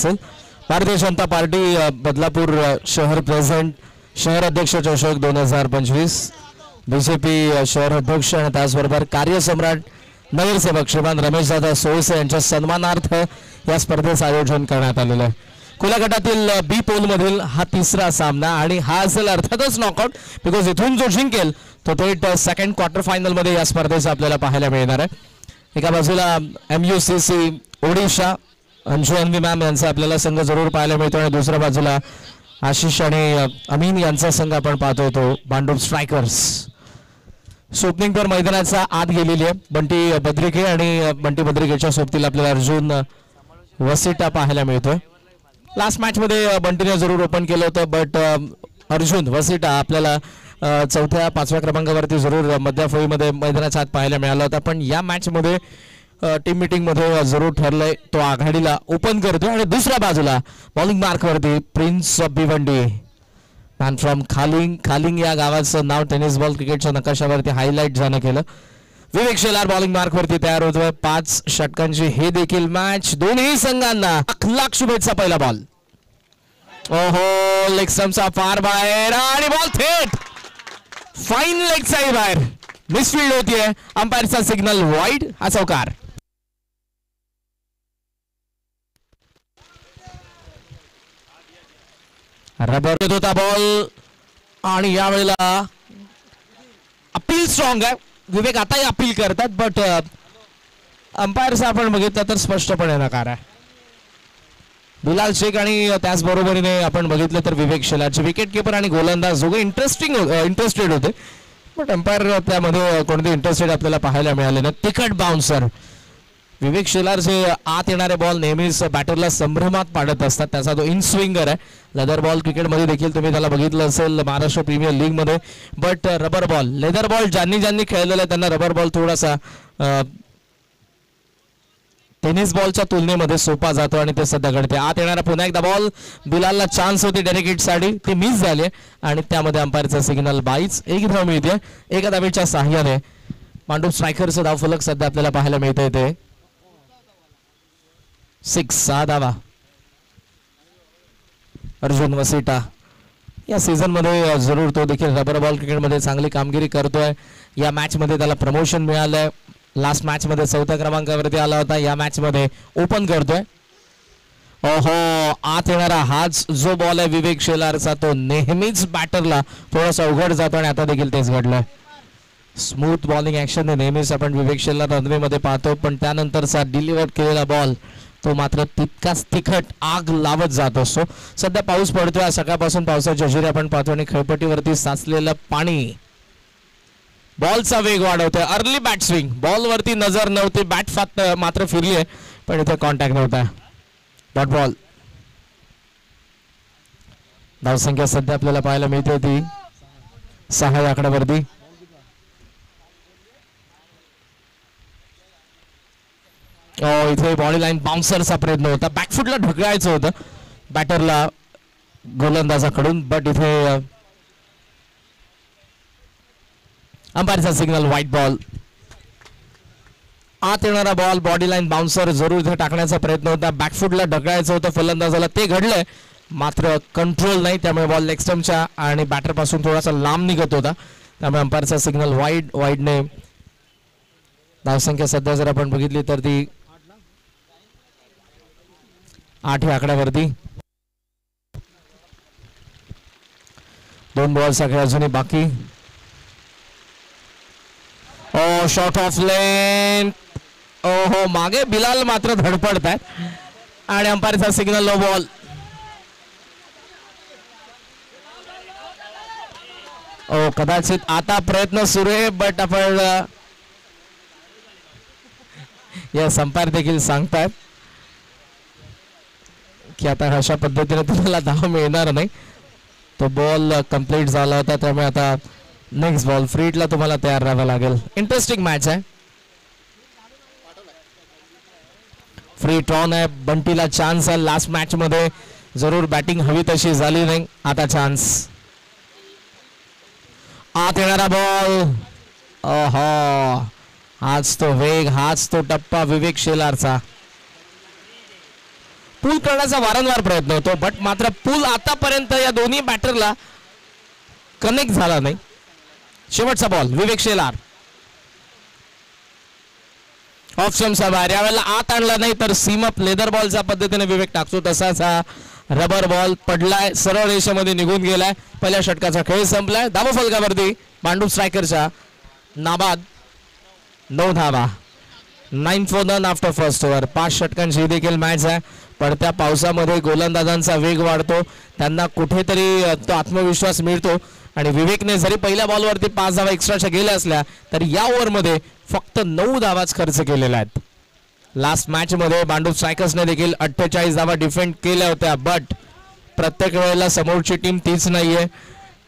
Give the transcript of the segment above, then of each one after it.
असेल. भारतीय जनता पार्टी बदलापूर शहर प्रेझेंट शहर अध्यक्ष चषक 2025, बीजेपी शहर अध्यक्ष आणि त्याचबरोबर कार्यसम्राट नगरसेवक श्रीमान रमेशदादा सोळसे यांच्या सन्मानार्थ या स्पर्धेचं आयोजन करण्यात आलेलं आहे. खुल्या गटातील बी पोल मधील हा तिसरा सामना आणि हा असेल अर्थातच नॉकआउट, बिकॉज इथून जो जिंकेल तो थेट सेकंड क्वार्टर फायनल मध्ये या स्पर्धेचं आपल्याला पाहायला मिळणार आहे. एका बाजूला MUCC ओडिशा अंशु अन्वी मॅम यांचा आपल्याला संघ जरूर पाहायला मिळतो आणि दुसऱ्या बाजूला आशिष आणि अमीन यांचा संघ आपण पाहतो तो भांडूप स्ट्रायकर्स. ओपनिंग पर मैदानाचा आत गेलेली आहे. बंटी बद्रिके आणि बंटी बद्रिकेच्या सोबतीला आपल्याला अर्जुन वसिटा पाहायला मिळतोय. लास्ट मॅच मध्ये बंटीने जरूर ओपन केलं होतं, बट अर्जुन वसिटा आपल्याला चौथ्या पाचव्या क्रमांकावरती जरूर मध्याफळीमध्ये मैदानाच्या आत पाहायला मिळाला होता. पण या मॅच मध्ये टीम मीटिंग मध्ये जरूर ठरलंय तो आघाडीला ओपन करतोय आणि दुसऱ्या बाजूला बॉलिंग मार्क वरती prince of Bhiwandi man from Khaling या गावाचं नाव टेनिस बॉल क्रिकेटच्या नकाशावरती हायलाइट झालं केलं. विवेक शेलार बॉलिंग मार्क वरती तयार होतोय. 5 षटकांची हे देखील मॅच. दोन्ही संघांना लाख शुभेच्छा. पहिला बॉल ओहो लेग स्टंपचा फार बाहेर आणि बॉल थेट फाईन लेगचाही बाहेर. मिसफिल्ड होतीये. अंपायरचा सिग्नल वाईड. हा चौकार. रबर येत होता बॉल आणि यावेळेला अपील स्ट्रॉंग आहे. विवेक आताही अपील करतात, बट अंपायरचा आपण बघितलं तर स्पष्टपणे नकार आहे. बिलाल शेख आणि त्याचबरोबरीने आपण बघितलं तर विवेक शेलारचे विकेट किपर आणि गोलंदाज दोघे इंटरेस्टेड होते, बट अंपायर त्यामध्ये कोणते इंटरेस्टेड आपल्याला पाहायला मिळाले ना. तिखट बाउन्सर विवेक शेलारचे आत येणारे बॉल नेहमीच बॅटरला संभ्रमात पाडत असतात. त्याचा तो इन स्विंगर आहे. लेदर बॉल क्रिकेटमध्ये देखील तुम्ही त्याला बघितलं असेल महाराष्ट्र प्रीमियर लीग मध्ये, but rubber ball leather ball ज्यांनी खेळलेला त्यांना रबर बॉल थोडासा टेनिस बॉलच्या तुलनेमध्ये सोपा जातो आणि ते सध्या घडते. आत येणारा पुन्हा एकदा बॉल. बिलालला चान्स होती डेडिकेट साठी, ती मिस झाली आणि त्यामध्ये अंपायरचा सिग्नल बाईच. एक धाव मिळते एका धावेच्या सहाय्याने. भांडूप स्ट्रायकरचं धावफलक सध्या आपल्याला पाहायला मिळतंय ते 6 धावा. अर्जुन वसिटा या सीझन मध्ये जरूर तो देखील रबर बॉल क्रिकेटमध्ये चांगली कामगिरी करतोय. या मॅच मध्ये त्याला प्रमोशन मिळालंय. लास्ट मॅच मध्ये 4थ्या क्रमांकावरती आला होता. या मॅच मध्ये ओपन करतोय. ओहो आत येणारा हाच जो बॉल आहे विवेक शेलारचा तो नेहमीच बॅटरला थोडासा अवघड जातो आणि आता देखील तेच घडलंय. स्मूथ बॉलिंग ऍक्शन नेहमीच आपण विवेक शेलार रनवेमध्ये पाहतो, पण त्यानंतरचा डिलिव्हर केलेला बॉल तो मात्र तितकाच तिखट आग लावत जात असतो. सध्या पाऊस पडतोय. सकाळपासून पावसाची हजेरी आपण पाहतो आणि खेळपट्टीवरती साचलेलं पाणी बॉलचा वेग वाढवतोय. Early bat swing. बॉल वरती नजर नव्हती, बॅट मात्र फिरली आहे, पण इथे कॉन्टॅक्ट नव्हता. Dot ball. धावसंख्या सध्या आपल्याला पाहायला मिळते ती 6 या आकड्यावरती. इथे बॉडी लाईन बाउन्सरचा प्रयत्न होता. बॅकफुटला ढकलायचं होतं बॅटरला गोलंदाजाकडून, बट इथे अंपायरचा सिग्नल व्हाईट बॉल. आत येणारा बॉल बॉडी लाईन बाउन्सर जरूर इथे टाकण्याचा प्रयत्न होता. बॅकफुटला ढकलायचं होतं फलंदाजाला, ते घडलंय मात्र कंट्रोल नाही. त्यामुळे बॉल लेग स्टंपच्या आणि बॅटर पासून थोडासा लांब निघत होता. त्यामुळे अंपायरचा सिग्नल वाईडने. धावसंख्या सध्या जर आपण बघितली तर ती 8 या आकड्यावरती. 2 बॉल सगळे अजूनही बाकी. ओ शॉट ऑफ लेन. ओहो मागे बिलाल मात्र धडपडतात आणि अंपायरचा सिग्नल नो बॉल. ओ कदाचित आता प्रयत्न सुरू आहे, बट आपण यस अंपायर देखील सांगतात की आता अशा पद्धतीने तुम्हाला धाव मिळणार नाही. तो बॉल कंप्लीट झाला होता, त्यामुळे आता नेक्स्ट बॉल फ्री हिटला तुम्हाला तयार राहावं लागेल. इंटरेस्टिंग मॅच आहे. फ्री टॉन आहे. बंटीला चान्स आहे. लास्ट मॅच मध्ये जरूर बॅटिंग हवी तशी झाली नाही. आता चान्स. आत येणारा बॉल. ओहो हाच तो वेग, हाच तो टप्पा विवेक शेलारचा. पूल करण्याचा वारंवार प्रयत्न होतो, बट मात्र पूल आतापर्यंत या दोन्ही बॅटरला कनेक्ट झाला नाही. शेवटचा बॉल विवेक शेलार ऑफ स्टंपच्या बाहेर. यावेळेला आत आणला नाही तर सीम अप लेदर बॉलच्या पद्धतीने विवेक टाकतो तसाच हा रबर बॉल पडलाय, सरळ रेषेमध्ये निघून गेलाय. पहिल्या षटकाचा खेळ संपलाय. धावफलकावरती मांडू स्ट्रायकरच्या नाबाद 9 धावा. 9 for none after first over. 5 षटकांची देखील मॅच आहे. पडत्या पावसामध्ये गोलंदाजांचा वेग वाढतो, त्यांना कुठेतरी तो आत्मविश्वास मिळतो आणि विवेकने जरी पहिल्या बॉलवरती 5 धावा एक्स्ट्राच्या गेल्या असल्या तरी या ओव्हरमध्ये फक्त 9 धावाच खर्च केलेल्या आहेत. लास्ट मॅच मध्ये बांडू स्ट्रायकर्सने देखील 48 धावा डिफेंड केल्या होत्या, बट प्रत्येक वेळेला समोरची टीम तीच नाहीये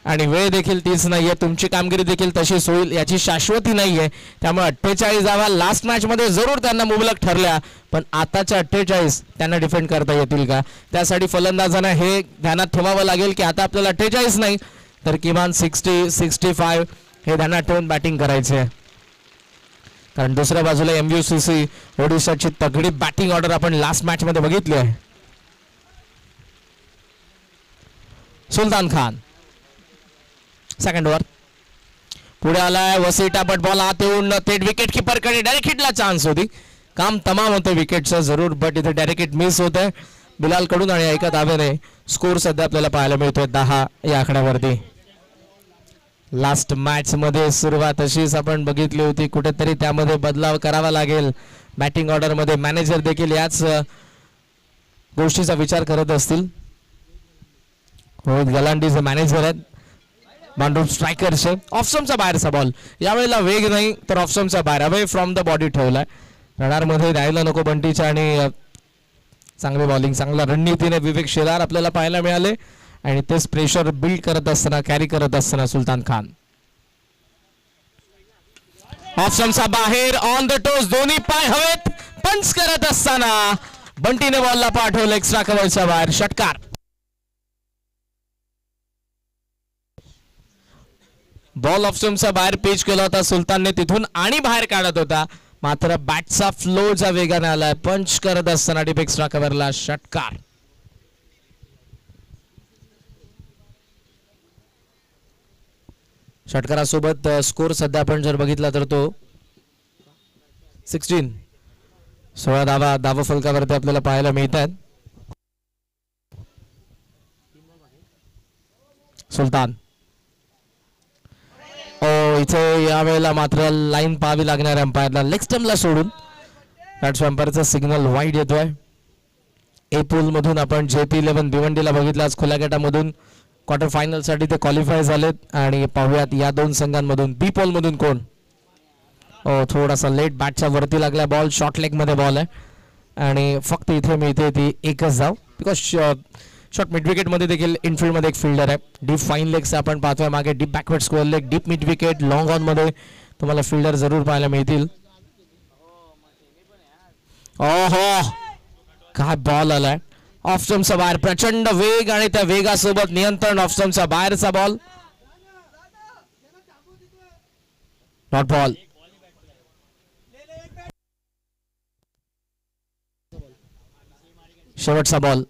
आणि वेळ देखील तीच नाहीये. तुमची कामगिरी देखील तशीच होईल याची शाश्वती नाहीये. त्यामुळे 48 धावा लास्ट मॅच मध्ये जरूर त्यांना मुबलक ठरल्या, पण आताच्या 48 त्यांना डिफेंड करता येतील का? त्यासाठी फलंदाजांना हे ध्यानात ठेवावं लागेल की आता आपल्याला 48 नाही तर किमान 60-65 हे ध्यानात ठेवून बॅटिंग करायचे आहे. कारण दुसऱ्या बाजूला MUCC ओडिशाची तगडी बॅटिंग ऑर्डर आपण लास्ट मॅच मध्ये बघितली आहे. Sultan Khan second over. पुढे आलाय वसीटा, बट बॉल आत येऊन थेट विकेट किपर कडे डायरेक्ट हिटला चान्स होती. काम तमाम होतं विकेटचं जरूर, बट इथे डायरेक्ट हिट मिस होतंय बिलाल कडून आणि एका धावेने स्कोर सध्या आपल्याला पाहायला मिळतोय 10 या आकड्यावरती. लास्ट मॅच मध्ये सुरुवात अशीच आपण बघितली होती, कुठेतरी त्यामध्ये बदलाव करावा लागेल. बॅटिंग ऑर्डर मध्ये मॅनेजर देखील याच गोष्टीचा विचार करत असतील. रोहित गलांडी जे मॅनेजर आहेत बांडू स्ट्रायकरचे. ऑफ स्टंपचा बाहेरचा बॉल, यावेळेला वेग नाही तर ऑफ स्टंपचा बाहेर अवे फ्रॉम द बॉडी ठेवलाय. रडार मध्ये द्यायला नको बंटीच्या आणि चांगली बॉलिंग, चांगल्या रणनीतीने विवेक शेलार आपल्याला पाहायला मिळाले आणि तेच प्रेशर बिल्ड करत असताना कॅरी करत असताना सुलतान खान. ऑफ स्टंपचा बाहेर ऑन द टोस, दोन्ही पाय हवेत पंच करत असताना बंटीने बॉलला पाठवलं एक्स्ट्रा कव्हरच्या बाहेर. षटकार. बॉल ऑफ स्टंपचा बाहेर पिच केला होता सुलतानने, तिथून आणि बाहेर काढत होता, मात्र बॅटचा फ्लोचा वेगाने आलाय. पंच करत असताना डीप एक्स्ट्रा कव्हरला षटकार. षटकारासोबत स्कोर सध्या आपण जर बघितला तर तो 16 धावा धाव फलकावरती आपल्याला पाहायला मिळतात. सुलतान इथे यावेळेला मात्र लाईन पाहावी लागणार अंपायरला, लेग स्टंपला सोडून. अंपायरचा सिग्नल वाईड येतोय. ए पूल मधून आपण JP11 भिवंडीला बघितलं, आज खुल्या गटामधून क्वार्टर फायनल साठी ते क्वालिफाय झालेत आणि पाहूयात या दोन संघांमधून बी पोल मधून कोण. थोडासा लेट बॅटच्या वरती लागला बॉल, शॉर्ट लेग मध्ये बॉल आहे आणि फक्त इथे मिळते ती एकच धाव, बिकॉज शॉर्ट मिड विकेट मध्ये देखील इनफिल्ड मध्ये एक फिल्डर आहे. डीप फाईन लेग्स आपण पाहतोय मागे, deep backward square leg, deep mid wicket, long on मध्ये तुम्हाला फिल्डर जरूर पाहायला मिळतील. ओहो काय बॉल आलाय ऑफ स्टंपचा बाहेर, प्रचंड वेग आणि त्या वेगासोबत नियंत्रण. ऑफ स्टंपचा बाहेरचा बॉल, नॉट बॉल. शेवटचा बॉल.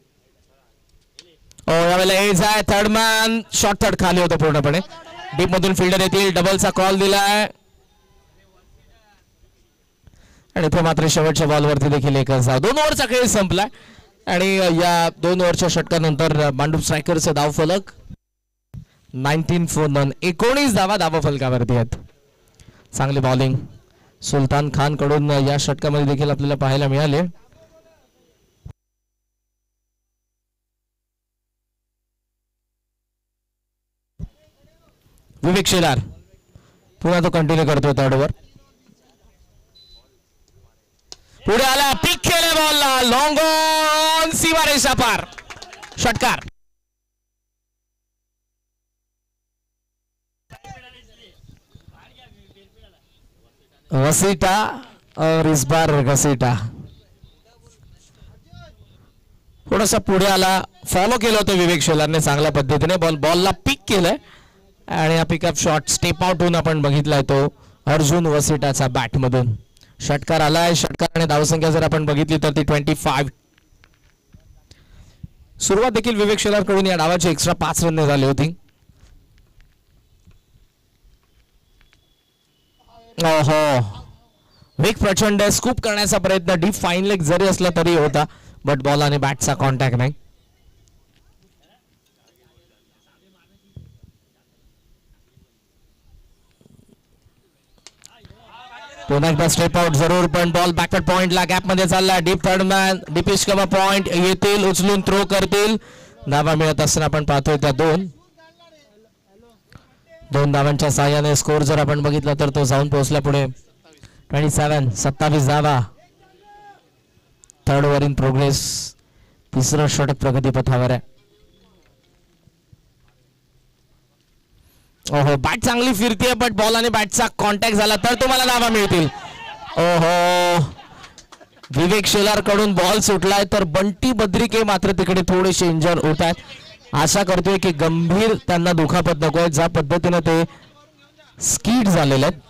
यावेळेला एज आहे, थर्ड मॅन शॉर्ट थर्ड खाली होतं पूर्णपणे. डीप मधून फिल्डर येतील, डबलचा कॉल दिलाय आणि इथे मात्र शेवटच्या बॉलवरती देखील एकच धाव. 2 ओव्हरचा खेळ संपला आणि या 2 ओव्हरच्या षटकानंतर बांडू स्ट्रायकरचे धाव फलक 19 for none, 19 धावा धाव फलकावरती आहेत. चांगली बॉलिंग सुलतान खान कडून या षटकामध्ये देखील आपल्याला पाहायला मिळाले. विवेक शेलार पुन्हा तो कंटिन्यू करतोय थर्ड ओव्हर. पुढे आला, पिक केले बॉलला, लॉंग ऑन, सीमा रेषा पार, षटकार. वसीटा और इस बार घसीटा. थोडासा पुढे आला, फॉलो केलं होतं विवेक शेलारने चांगल्या पद्धतीने. बॉलला पिक केलंय आणि हा पिकअप शॉट स्टेप आउट होऊन आपण बघितलाय तो अर्जुन वसीटाचा बॅट मधून. षटकार आलाय, षटकार आणि धावसंख्या जर आपण बघितली तर ती 25. सुरुवात देखील विवेक शेलार कडून या डावाची एक्स्ट्रा 5 रन झाली होती. विक प्रचंड स्कूप करण्याचा प्रयत्न, डीप फाईन लेग जरी असला तरी होता, बट बॉल आणि बॅटचा कॉन्टॅक्ट नाही. पुन्हा एकदा स्टेप आउट जरूर, पण बॉल बॅकवर्ड पॉइंटला गॅप मध्ये चालला. डीप थर्ड मॅन, डीपिश कमा पॉइंट येतील, उचलून थ्रो करतील. धावा मिळत असताना आपण पाहतोय त्या दोन धावांच्या साहाय्याने स्कोर जर आपण बघितला तर तो जाऊन पोहोचला पुढे 27 धावा. Third over in progress. तिसरं षटक प्रगतीपथावर आहे. ओहो, बॅट चांगली फिरते, बट बॉल आणि बॅटचा कॉन्टॅक्ट झाला तर तुम्हाला धावा मिळतील. ओहो, विवेक शेलार कडून बॉल सुटलाय, तर बंटी बद्रिके मात्र तिकडे थोडेसे इंजर होत आहेत. आशा करतोय की गंभीर त्यांना दुखापत नको आहे. ज्या पद्धतीने ते स्कीड झालेले आहेत.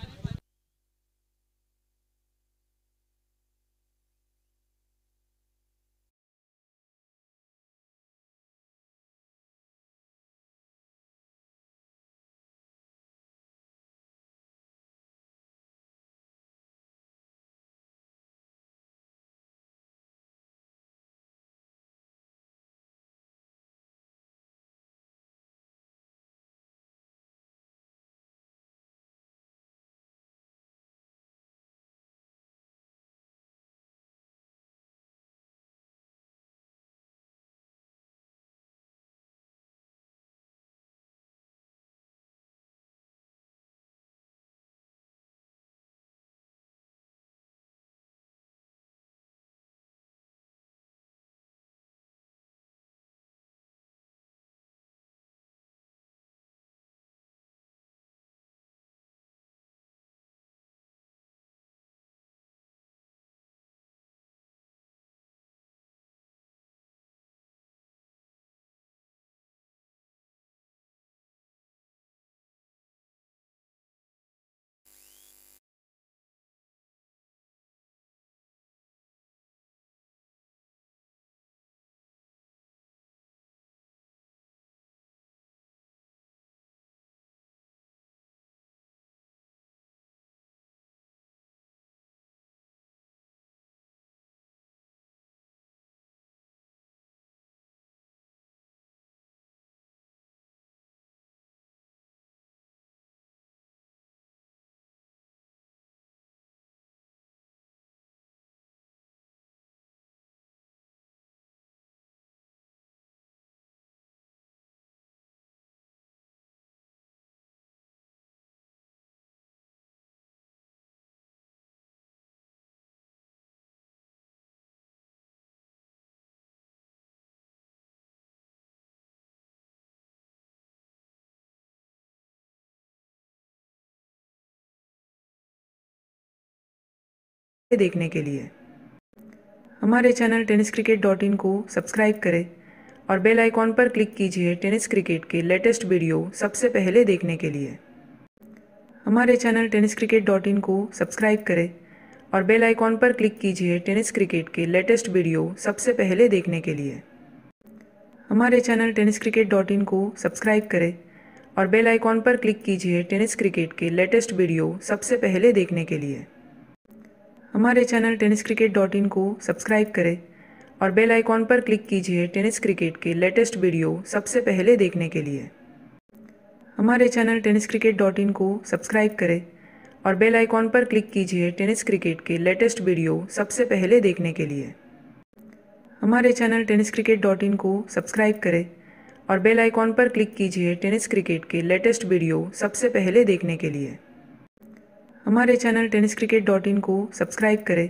देखने के लिए हमारे चैनल tenniscricket.in को सब्सक्राइब करें और बेल आइकॉन पर क्लिक कीजिए टेनिस क्रिकेट के लेटेस्ट वीडियो सबसे पहले देखने के लिए. हमारे चैनल tenniscricket.in को सब्सक्राइब करें और बेल आइकॉन पर क्लिक कीजिए टेनिस क्रिकेट के लेटेस्ट वीडियो सबसे पहले देखने के लिए. हमारे चैनल tenniscricket.in को सब्सक्राइब करें और बेल आइकॉन पर क्लिक कीजिए टेनिस क्रिकेट के लेटेस्ट वीडियो सबसे पहले देखने के लिए. हमारे चैनल tenniscricket.in को सब्सक्राइब करें और बेल आइकॉन पर क्लिक कीजिए टेनिस क्रिकेट के लेटेस्ट वीडियो सबसे पहले देखने के लिए. हमारे चैनल tenniscricket.in को सब्सक्राइब करें और बेल आइकॉन पर क्लिक कीजिए टेनिस क्रिकेट के लेटेस्ट वीडियो सबसे पहले देखने के लिए. हमारे चैनल tenniscricket.in को सब्सक्राइब करें और बेल आइकॉन पर क्लिक कीजिए टेनिस क्रिकेट के लेटेस्ट वीडियो सबसे पहले देखने के लिए. हमारे चैनल tenniscricket.in को सब्सक्राइब करें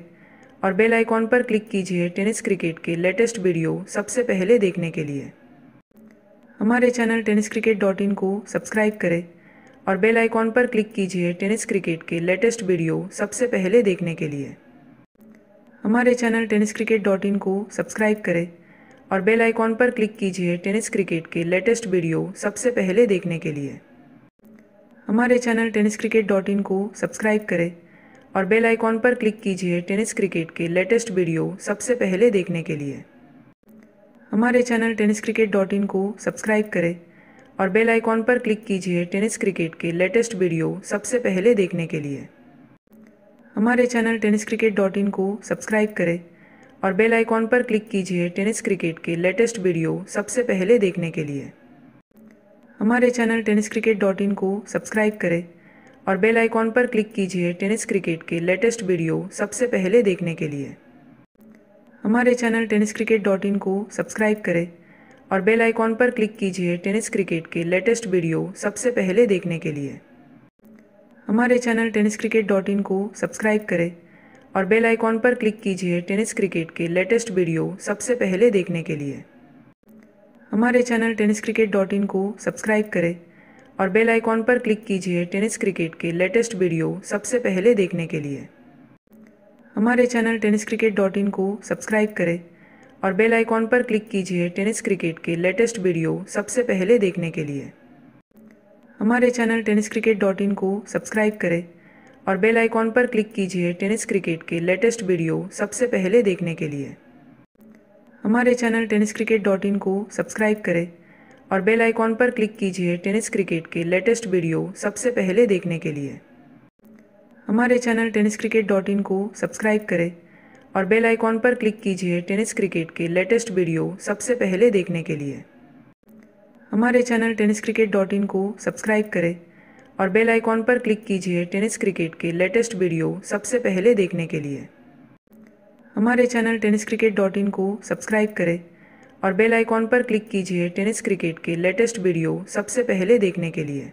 और बेल आइकॉन पर क्लिक कीजिए टेनिस क्रिकेट के लेटेस्ट वीडियो सबसे पहले देखने के लिए. हमारे चैनल tenniscricket.in को सब्सक्राइब करें और बेल आइकॉन पर क्लिक कीजिए टेनिस क्रिकेट के लेटेस्ट वीडियो सबसे पहले देखने के लिए. हमारे चैनल tenniscricket.in को सब्सक्राइब करें और बेल आइकॉन पर क्लिक कीजिए टेनिस क्रिकेट के लेटेस्ट वीडियो सबसे पहले देखने के लिए. हमारे चैनल tenniscricket.in को सब्सक्राइब करें और बेल आइकॉन पर क्लिक कीजिए टेनिस क्रिकेट के लेटेस्ट वीडियो सबसे पहले देखने के लिए. हमारे चैनल tenniscricket.in को सब्सक्राइब करें और बेल आइकॉन पर क्लिक कीजिए टेनिस क्रिकेट के लेटेस्ट वीडियो सबसे पहले देखने के लिए। हमारे चैनल tenniscricket.in को सब्सक्राइब करें और बेल आइकॉन पर क्लिक कीजिए टेनिस क्रिकेट के लेटेस्ट वीडियो सबसे पहले देखने के लिए। हमारे चैनल tenniscricket.in को सब्सक्राइब करें और बेल आइकॉन पर क्लिक कीजिए टेनिस क्रिकेट के लेटेस्ट वीडियो सबसे पहले देखने के लिए। हमारे चैनल tenniscricket.in को सब्सक्राइब करें और बेल आइकॉन पर क्लिक कीजिए टेनिस क्रिकेट के लेटेस्ट वीडियो सबसे पहले देखने के लिए। हमारे चैनल tenniscricket.in को सब्सक्राइब करें और बेल आइकॉन पर क्लिक कीजिए टेनिस क्रिकेट के लेटेस्ट वीडियो सबसे पहले देखने के लिए। हमारे चैनल tenniscricket.in को सब्सक्राइब करें और बेल आइकॉन पर क्लिक कीजिए टेनिस क्रिकेट के लेटेस्ट वीडियो सबसे पहले देखने के लिए। हमारे चैनल tenniscricket.in को सब्सक्राइब करें और बेल आइकॉन पर क्लिक कीजिए टेनिस क्रिकेट के लेटेस्ट वीडियो सबसे पहले देखने के लिए। हमारे चैनल tenniscricket.in को सब्सक्राइब करें और बेल आइकॉन पर क्लिक कीजिए टेनिस क्रिकेट के लेटेस्ट वीडियो सबसे पहले देखने के लिए। हमारे चैनल tenniscricket.in को सब्सक्राइब करें और बेल आइकॉन पर क्लिक कीजिए टेनिस क्रिकेट के लेटेस्ट वीडियो सबसे पहले देखने के लिए। हमारे चैनल tenniscricket.in को सब्सक्राइब करें और बेल आइकॉन पर क्लिक कीजिए टेनिस क्रिकेट के लेटेस्ट वीडियो सबसे पहले देखने के लिए। हमारे चैनल tenniscricket.in को सब्सक्राइब करें और बेल आइकॉन पर क्लिक कीजिए टेनिस क्रिकेट के लेटेस्ट वीडियो सबसे पहले देखने के लिए। हमारे चैनल tenniscricket.in को सब्सक्राइब करें और बेल आइकॉन पर क्लिक कीजिए टेनिस क्रिकेट के लेटेस्ट वीडियो सबसे पहले देखने के लिए।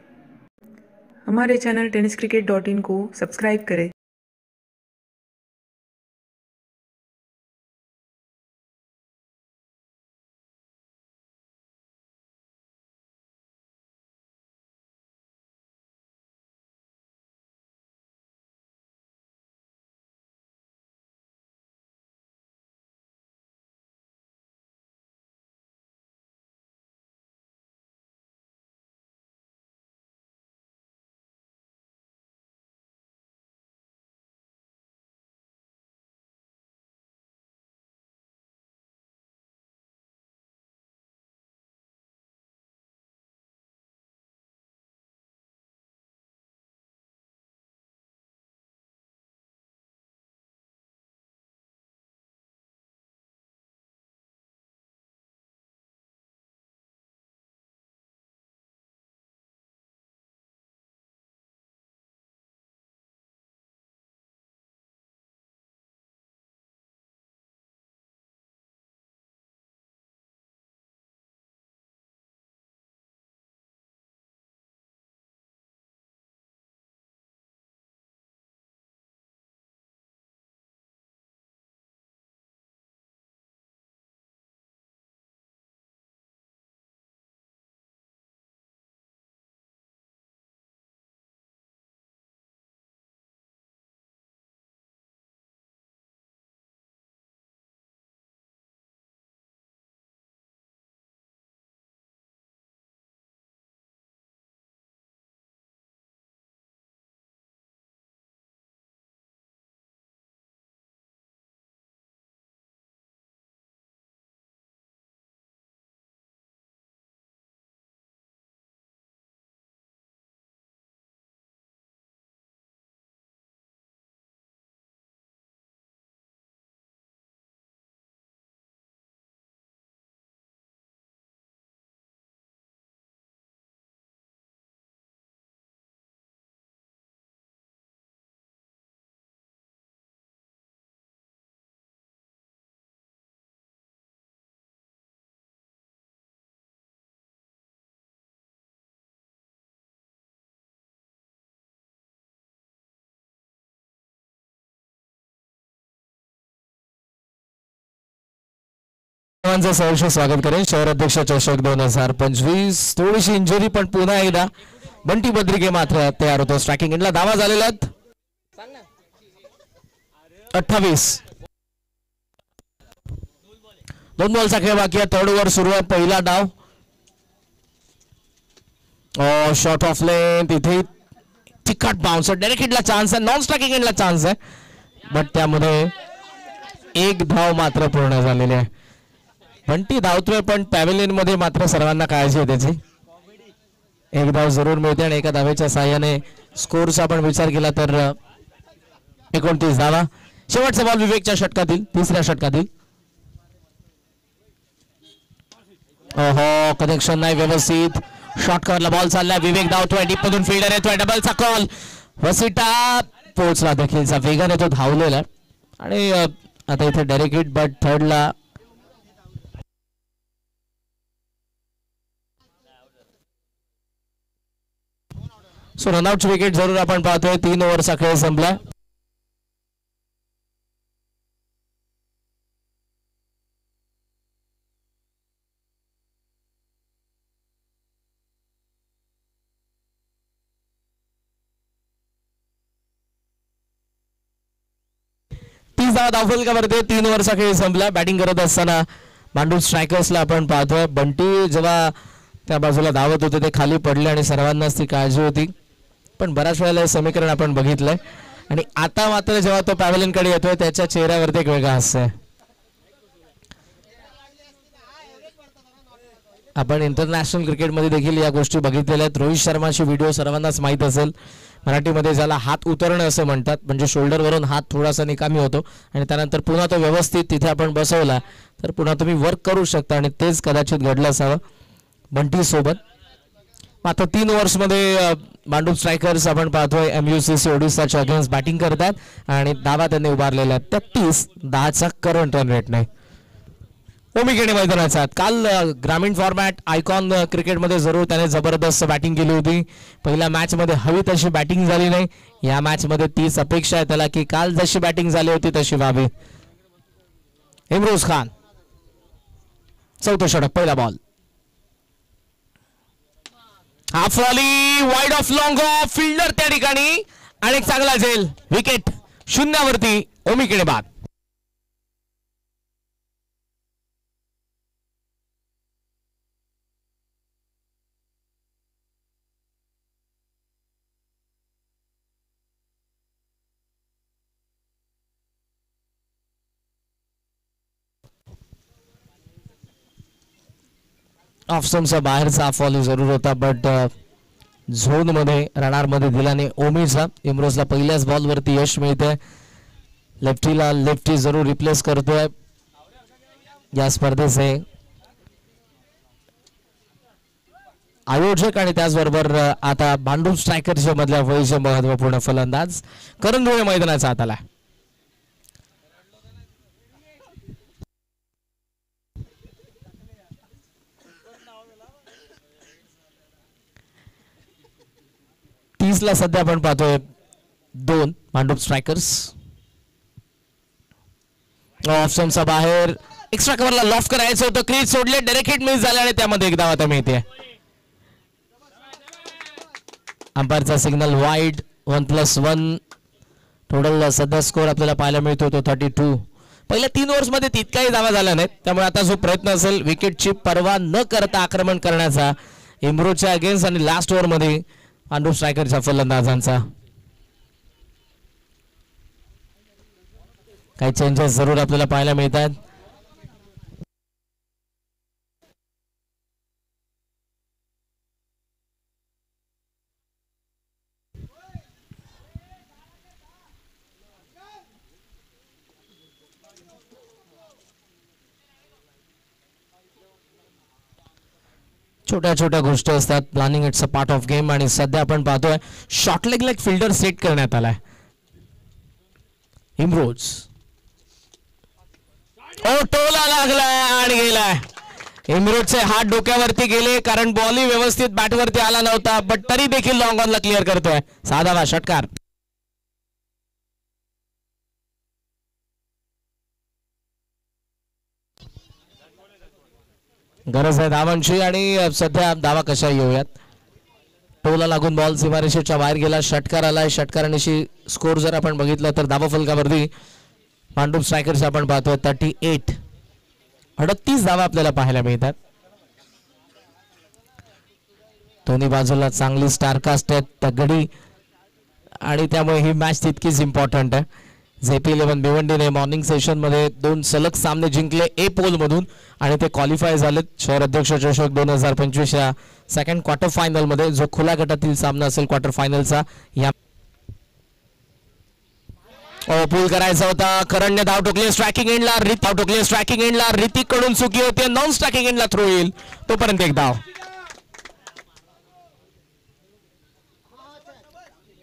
हमारे चैनल tenniscricket.in को सब्सक्राइब करें। सर्वांचं सहर्ष स्वागत करेन शहर अध्यक्ष चषक 2025। थोडीशी इंजुरी पण पुन्हा एकदा बंटी बद्रिके मात्र तयार होतो। स्ट्रायकिंग एंडला धावा झालेल्या आहेत 28। दोन बॉलचा खेळ बाकी आहे। थर्ड ओव्हर सुरू आहे। पहिला डाव शॉट ऑफ लेंथ इथे तिखट बाउन्सर डायरेक्ट हिटला चान्स आहे। नॉन स्ट्रायकिंग एंडला चान्स आहे बट त्यामध्ये एक धाव मात्र पूर्ण झालेली आहे। बंटी धावतोय पण पॅव्हेलियन मध्ये मात्र सर्वांना काळजी आहे त्याची. एक धाव जरूर मिळते आणि एका धावेच्या साह्याने स्कोरचा आपण विचार केला तर 29 धावा. शेवटचा बॉल विवेकच्या षटकातील, तिसऱ्या षटकातील. ओहो, कनेक्शन नाही व्यवस्थित. शॉर्ट कव्हरला बॉल चालला. विवेक धावतोय, डीप मधून फिल्डर येतोय, डबलचा कॉल. वसिटा पोहोचला देखील, वेगाने तो धावलेला आणि आता इथे डायरेक्ट हिट बट थर्डला सो रनआउटची विकेट जरूर आपण पाहतोय. 3 ओव्हरचा खेळ संपला. धावफलकावरती 3 ओव्हरचा खेळ संपला. बॅटिंग करत असताना मांडू स्ट्रायकर्सला आपण पाहतोय. बंटी जेव्हा त्या बाजूला धावत होते ते खाली पडले आणि सर्वांनाच ती काळजी होती, पण बऱ्याच वेळेला हे समीकरण आपण बघितलंय. आणि आता मात्र जेव्हा तो पॅव्हेलियन कडे येतोय त्याच्या चेहऱ्यावरती एक वेगळा हास्य आहे. आपण इंटरनॅशनल क्रिकेटमध्ये देखील या गोष्टी बघितलेल्या आहेत. रोहित शर्माची व्हिडिओ सर्वांनाच माहीत असेल. मराठीमध्ये ज्याला हात उतरणं असं म्हणतात, म्हणजे शोल्डरवरून हात थोडासा निकामी होतो आणि त्यानंतर पुन्हा तो व्यवस्थित तिथे आपण बसवला तर पुन्हा तुम्ही वर्क करू शकता आणि तेच कदाचित घडलं असावं बंटी सोबत. मात्र 3 ओव्हर्समध्ये मांडू स्ट्रायकर्स आपण पाहतोय MUCC ओडिसाच्या अगेन्स्ट बॅटिंग करतात आणि धावा त्यांनी उभारलेल्या आहेत 33. 10चा करंट रन रेट नाही. ओमी केणे मैदानाचा काल ग्रामीण फॉर्मॅट आयकॉन क्रिकेटमध्ये जरूर त्याने जबरदस्त बॅटिंग केली होती. पहिल्या मॅच मध्ये हवी तशी बॅटिंग झाली नाही. या मॅच मध्ये तीच अपेक्षा आहे त्याला की काल जशी बॅटिंग झाली होती तशी व्हावी. इम्रोज खान, चौथं षटक, पहिला ball. Half volley, wide off, long off, fielder त्या ठिकाणी आणि एक चांगला झेल. विकेट 0वरती ओमी केणे बाद. ऑफ स्टंपचा बाहेरचा हाफ वॉली जरूर होता, बट झोन मध्ये रडार मध्ये दिल्याने ओमीचा इम्रोजला पहिल्याच बॉल वरती यश मिळते. लेफ्टीला लेफ्टी जरूर रिप्लेस करतोय या स्पर्धेचे आयोजक आणि त्याचबरोबर आता भांडूप स्ट्रायकरच्या मधल्या वयचे महत्वपूर्ण फलंदाज करण धुळे मैदानाचा हाताला. ला सध्या आपण पाहतोय 2 मांडूप स्ट्रायकर्स. ऑफ स्टंपचा बाहेर, एक्स्ट्रा कव्हरला लॉफ्ट करायचं होतं, क्रीज सोडले, डायरेक्ट हिट मिस झाले आणि त्यामध्ये एक धाव आता मिळते. अंपायरचा सिग्नल वाईड. 1+1 टोटल सध्या स्कोर आपल्याला पाहायला मिळतो तो 32. पहिल्या 3 ओव्हर्स मध्ये तितकाही धावा झाल्या नाहीत, त्यामुळे आता जो प्रयत्न असेल विकेटची पर्वा न करता आक्रमण करण्याचा इम्रोजच्या अगेन्स्ट आणि लास्ट ओव्हर मध्ये मांडूप स्ट्रायकरच्या फलंदाजांचा. काही चेंजेस जरूर आपल्याला पाहायला मिळतात. छोट्या छोट्या गोष्टी असतात. Planning it's a part of game. आणि सध्या आपण पाहतोय शॉर्ट लेग ला फिल्डर सेट करण्यात आलाय. इम्रोज टोला लागलाय आणि गेलाय. इम्रोजचे हात डोक्यावरती गेले कारण बॉल व्यवस्थित बॅटवरती आला नव्हता, बट तरी देखील लॉंग ऑनला क्लिअर करतोय. साधावा षटकार. गरज आहे धावांची आणि सध्या धावा कशा येऊयात. टोला लागून बॉल सीमारेषेच्या बाहेर गेला. षटकार आलाय. षटकारानिशी स्कोर जर आपण बघितलं तर धावा फलकावरती मांडूप स्ट्रायकर्स आपण पाहतोय 38. 38 धावा आपल्याला पाहायला मिळतात. दोन्ही बाजूला चांगली स्टारकास्ट आहेत, तगडी, आणि त्यामुळे ही मॅच तितकीच इम्पॉर्टंट आहे. JP11 भिवंडीने मॉर्निंग सेशन मध्ये 2 सलग सामने जिंकले ए पोल मधून आणि ते क्वालिफाय झालेत शहर अध्यक्ष चषक 2025 या सेकंड क्वार्टर फायनल मध्ये, जो खुल्या गटातील सामना असेल क्वार्टर फायनलचा. या पूल करायचा होता, करणने धाव टोकली स्ट्रायकिंग एंडला, धाव टोकली स्ट्रायकिंग एंडला, ऋतिक कडून चुकी होते, नॉन स्ट्रायकिंग एंडला थ्रो येईल, तोपर्यंत एक धाव.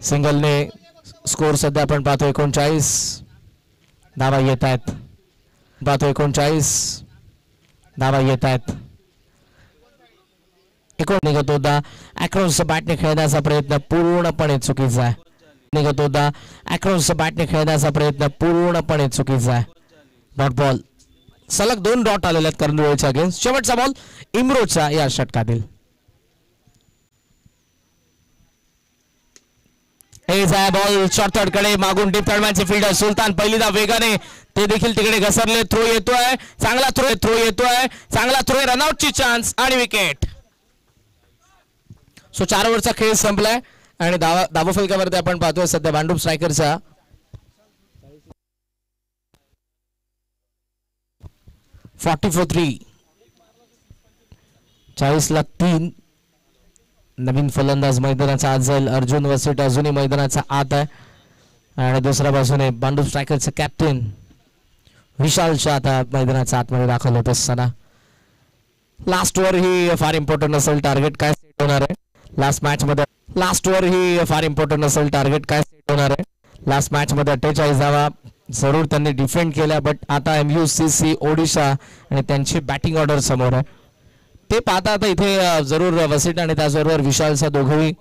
सिंगलने स्कोर सध्या आपण पाहतो 39 धावा येत आहेत, पाहतो 39 धावा येत आहेत. निघत होता अक्रॉस बॅटने खेळण्याचा प्रयत्न पूर्णपणे चुकीचा आहे. निघत होता अक्रॉस बॅटने खेळण्याचा प्रयत्न पूर्णपणे चुकीचा आहे. डॉट बॉल, सलग 2 डॉट आलेले आहेत करंदुळेच्या अगेन्स्ट. शेवटचा बॉल इम्रोजचा या षटकातील. बॉल शॉर्टकट कडे मागून डीप थर्डमॅनचे फिल्डर सुलतान पहिलीदा वेगाने ते देखील तिकडे घसरले. थ्रो येतोय, चांगला थ्रो येतोय, चांगला थ्रो, रनआउटची चान्स आणि विकेट. सो 4 ओव्हरचा खेळ संपलाय आणि धावा फलकावरती आपण पाहतोय सध्या भांडूप स्ट्रायकरचा 44-3 40ला 3. नवीन फलंदाज मैदानाचा आत जाईल. अर्जुन वसेट अजूनही मैदानाचा आत आहे आणि दुसऱ्या बाजूने भांडूप स्ट्रायकरचे कॅप्टन विशालच्या आता मैदानाच्या आतमध्ये दाखल होत असताना लास्ट ओव्हर ही फार इम्पॉर्टंट असेल. टार्गेट काय सेट होणार आहे लास्ट मॅच मध्ये? लास्ट ओव्हर ही फार इम्पॉर्टंट असेल. टार्गेट काय सेट होणार आहे लास्ट मॅच मध्ये? 48 धावा जरूर त्यांनी डिफेंड केल्या, बट आता MUCC ओडिशा आणि त्यांची बॅटिंग ऑर्डर समोर आहे. ते पाहता आता इथे जरूर वसीट आणि त्याचबरोबर विशालचा दोघेही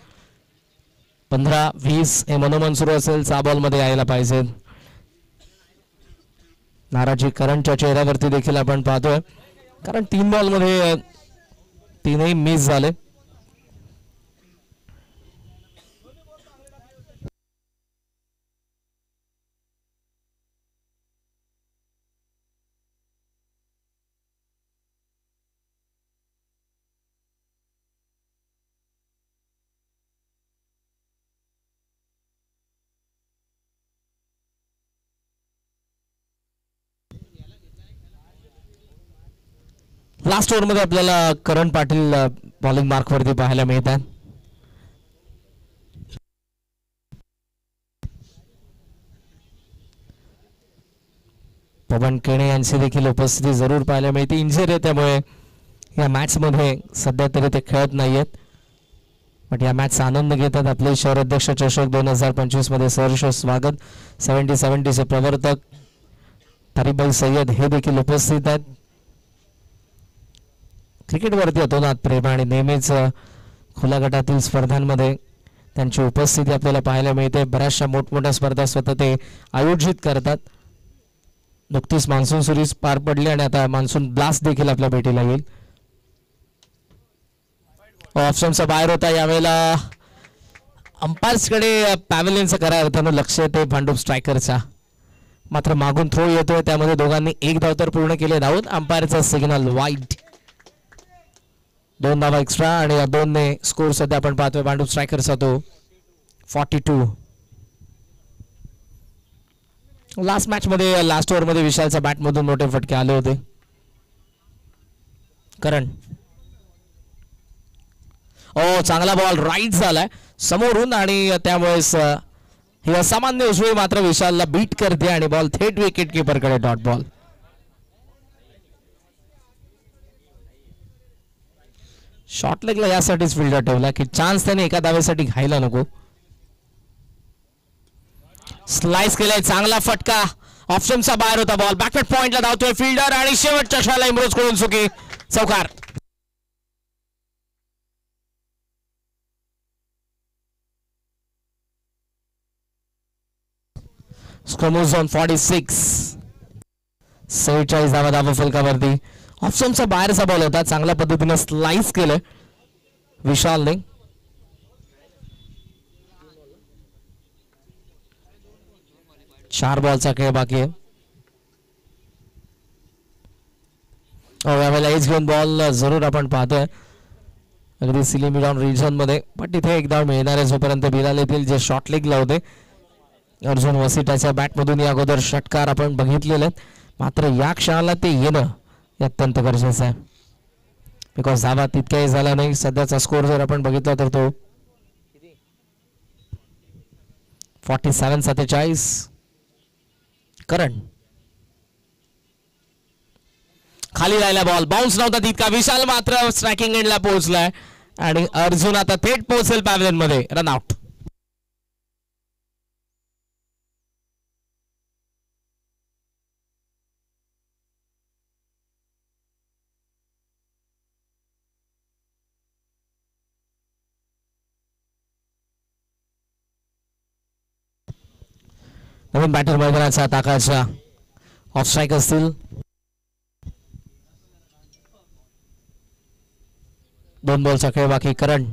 15-20 हे मनोमन सुरू असेल. 6 बॉल मध्ये यायला पाहिजे. नाराजी करणच्या चेहऱ्यावरती देखील आपण पाहतोय, कारण 3 बॉल मध्ये 3ही मिस झाले. लास्ट ओव्हर मध्ये आपल्याला करण पाटील बॉलिंग मार्क वरती पाहायला मिळतात. पवन केणे यांची देखील उपस्थिती जरूर पाहायला मिळते. इंजरी आहे त्यामुळे या मॅच मध्ये सध्या तरी ते खेळत नाहीयेत, बट या मॅचचा आनंद घेतात. आपले शहर अध्यक्ष चषक 2025 मध्ये सहर्ष स्वागत. 70-70 चे प्रवर्तक तारिबाई सय्यद हे देखील उपस्थित आहेत. क्रिकेटवरती अतोनात प्रेम आणि नेहमीच खुल्या गटातील स्पर्धांमध्ये त्यांची उपस्थिती आपल्याला पाहायला मिळते. बऱ्याचशा मोठमोठ्या स्पर्धा स्वतः ते आयोजित करतात. नुकतीच मान्सून सिरीज पार पडली आणि आता मान्सून ब्लास्ट देखील आपल्या भेटीला येईल. ऑप्शनचा बाहेर होता यावेळेला. अंपायर्सकडे पॅव्हलियनचं खऱ्या अर्थानं लक्ष येते भांडूप स्ट्रायकरचा. मात्र मागून थ्रो येतोय, त्यामध्ये दोघांनी 1 धाव तर पूर्ण केले. धावून अंपायरचा सिग्नल वाईड. 2 धावा एक्स्ट्रा आणि या 2 ने स्कोर सध्या आपण पाहतोय भांडूप स्ट्रायकरचा तो 42. लास्ट मॅच मध्ये लास्ट ओव्हर मध्ये विशालच्या बॅट मधून मोठे फटके आले होते. करण चांगला बॉल राईट झालाय समोरून आणि त्यामुळेच ही असामान्य उजवी मात्र विशालला बीट करते आणि बॉल थेट विकेट कीपर कडे. Dot ball. शॉर्ट लेगला यासाठीच फिल्डर ठेवला की चान्स त्याने एका धावेसाठी घ्यायला नको. स्लाइस केलाय, चांगला फटका. ऑप्शनचा बाहेर होता बॉल. बॅकवर्ड पॉइंटला धावतोय फिल्डर आणि शेवटच्या क्षणाला इम्रोज कडून चुकी. चौकार. Score on 46. 46 धावा धावा फलकावरती. ऑप्शनचा बाहेरचा बॉल होता, चांगल्या पद्धतीने स्लाइस केलं विशालने. चार बॉलचा खेळ बाकी आहे. यावेळेला एज घेऊन बॉल जरूर आपण पाहतोय अगदी सिली मिडॉन रिजन मध्ये, पण तिथे एक धाव मिळणार आहे जोपर्यंत बिलाल येतील जे शॉर्ट लेगला होते. अर्जुन वसिटाच्या बॅटमधून या अगोदर षटकार आपण बघितलेले आहेत, मात्र या क्षणाला ते येणं हे अत्यंत गरजेचं आहे, बिकॉज धावा तितक्याही झाला नाही. सध्याचा स्कोर जर आपण बघितला तर तो 47-47. करण खाली राहिला बॉल, बाउन्स नव्हता तितका. विशाल मात्र स्ट्रायकिंग एंडला पोहोचलाय आणि अर्जुन आता थेट पोहोचेल पॅव्हलियन मध्ये. Run out. नवीन बॅटर मैदानाच्या ताकाच्या ऑफ स्ट्राईक असतील. 2 बॉलचा खेळ बाकी. करण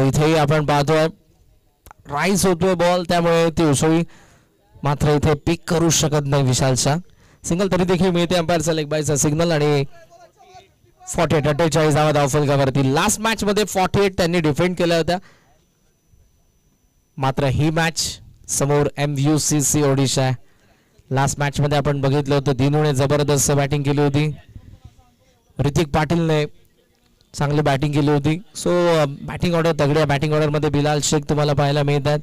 इथेही आपण पाहतोय राईस होतोय बॉल, त्यामुळे ती उसळी मात्र इथे पिक करू शकत नाही. विशालच्या सिंगल तरी देखील मिळते. अंपायरचा लेग बायचा सिग्नल आणि 48 धावा धावफलकावरती. लास्ट मॅच मध्ये 48 त्यांनी डिफेंड केल्या होत्या, मात्र ही मॅच समोर MUCC ओडिशा आहे. लास्ट मॅच मध्ये आपण बघितलं होतं दिनूने जबरदस्त बॅटिंग केली होती, ऋतिक पाटीलने चांगली बॅटिंग केली होती. सो बॅटिंग ऑर्डर तगड्या. बॅटिंग ऑर्डर मध्ये बिलाल शेख तुम्हाला पाहायला मिळतात.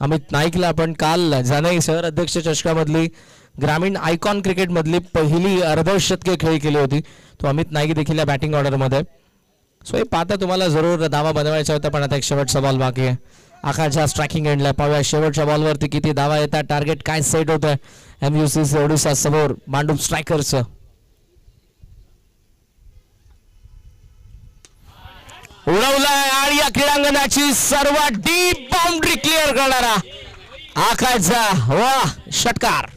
अमित नाईकला आपण काल जाने शहर अध्यक्ष चषकामधली ग्रामीण आयकॉन क्रिकेट मधली पहिली अर्धशतके खेळी केली होती, तो अमित नाईक देखील या बॅटिंग ऑर्डर मध्ये. सो हे पाहता तुम्हाला जरूर धावा बनवायचा होता, पण आता एक शेवटचा बॉल बाकी आहे. आकाशच्या स्ट्रायकिंग एंडला पाहूया शेवटच्या बॉलवरती किती धावा येतात, टार्गेट काय सेट होत आहे MUCC ओडिशा समोर मांडूप स्ट्रायकर्स. उडवलाय आणि या क्रीडांगणाची सर्वात डीप बाउंड्री क्लिअर करणारा आकाशचा वा षटकार.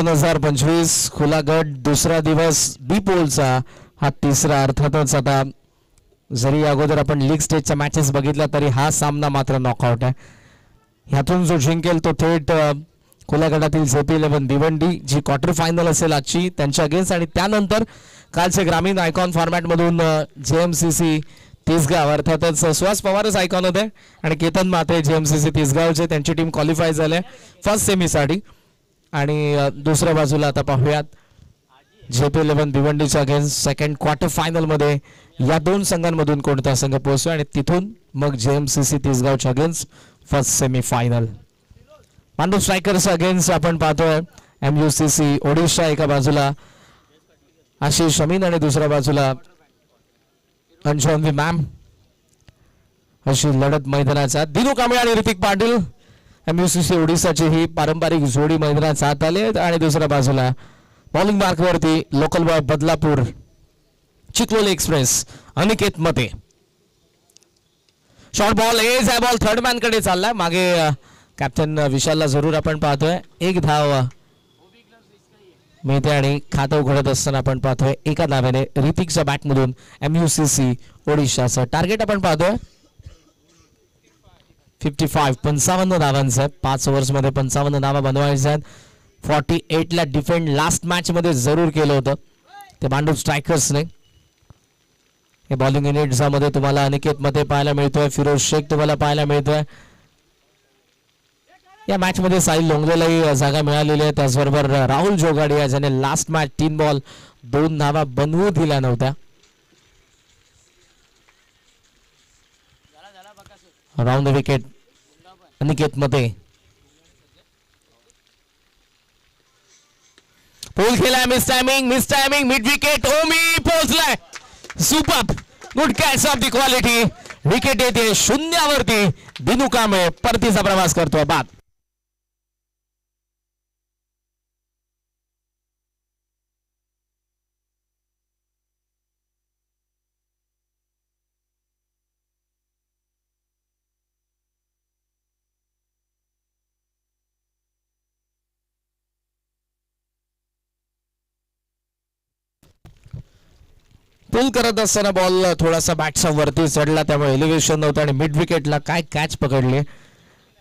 2025 खुला गट दुसरा दिवस बी पोलचा हा तिसरा. अर्थातच आता जरी अगोदर आपण लीग स्टेजच्या मॅचेस बघितल्या तरी हा सामना मात्र नॉकआउट आहे. ह्यातून जो जिंकेल तो थेट खुल्या गटातील JP11 भिवंडी जी क्वार्टर फायनल असेल आजची त्यांच्या अगेन्स्ट. आणि त्यानंतर कालचे ग्रामीण आयकॉन फॉर्मॅटमधून JMCC तिसगाव अर्थातच सुहास पवारच आयकॉन होते आणि केतन माते JMCC तिसगावचे त्यांची टीम क्वालिफाय झाले फर्स्ट सेमीसाठी. आणि दुसऱ्या बाजूला आता पाहूयात JP11 भिवंडीच्या अगेन्स्ट सेकंड क्वार्टर फायनल मध्ये या दोन संघांमधून कोणता संघ पोहोचतो आणि तिथून मग JMCC तिसगावच्या against first semi final. Pandu strikers against आपण पाहतोय MUCC ओडिशा. एका बाजूला आशिष अमीन आणि दुसऱ्या बाजूला अंशुअन्वी मॅम. अशी लढत मैदानाचा. दिनू कांबळे आणि ऋतिक पाटील MUCC ओडिशाची ही पारंपरिक जोडी मैदानात आत आले. आणि दुसऱ्या बाजूला बॉलिंग मार्क वरती local boy Badlapur Chikhloli express Aniket मते. शॉर्ट बॉल एज आहे. बॉल थर्ड मॅन कडे चाललाय. मागे कॅप्टन विशालला जरूर आपण पाहतोय. एक धाव मिळते आणि खातं उघडत असताना आपण पाहतोय एका धाव्याने ऋतिकच्या बॅटमधून MUCC ओडिशाचं टार्गेट आपण पाहतोय 55 55 धावांचं. 5 ओव्हर्स मध्ये 55 धावा बनवायच्या आहेत. 48 ला डिफेंड लास्ट मॅच मध्ये जरूर केलं होतं ते भांडूप स्ट्रायकर्सने. हे बॉलिंग युनिट मध्ये तुम्हाला अनिकेत मते पाहायला मिळतोय. फिरोज शेख तुम्हाला पाहायला मिळतोय. या मॅच मध्ये साहिल लोंगलेलाही जागा मिळालेली आहे. त्याचबरोबर राहुल जोगाडिया ज्याने लास्ट मॅच 3 बॉल 2 धावा बनवू दिल्या नव्हत्या. Round the wicket Aniket Mate. Pull खेळाय. Miss timing mid wicket. Omi पोहोचलाय. Super good catch of the quality. Wicket येते शून्यावरती. दिनू कांबळे परतीचा प्रवास करतोय बाद. पुल करत असताना बॉल थोडासा बॅटचा वरती चढला त्यामुळे एलिव्हेशन नव्हतं आणि मिड विकेटला काय कॅच पकडली.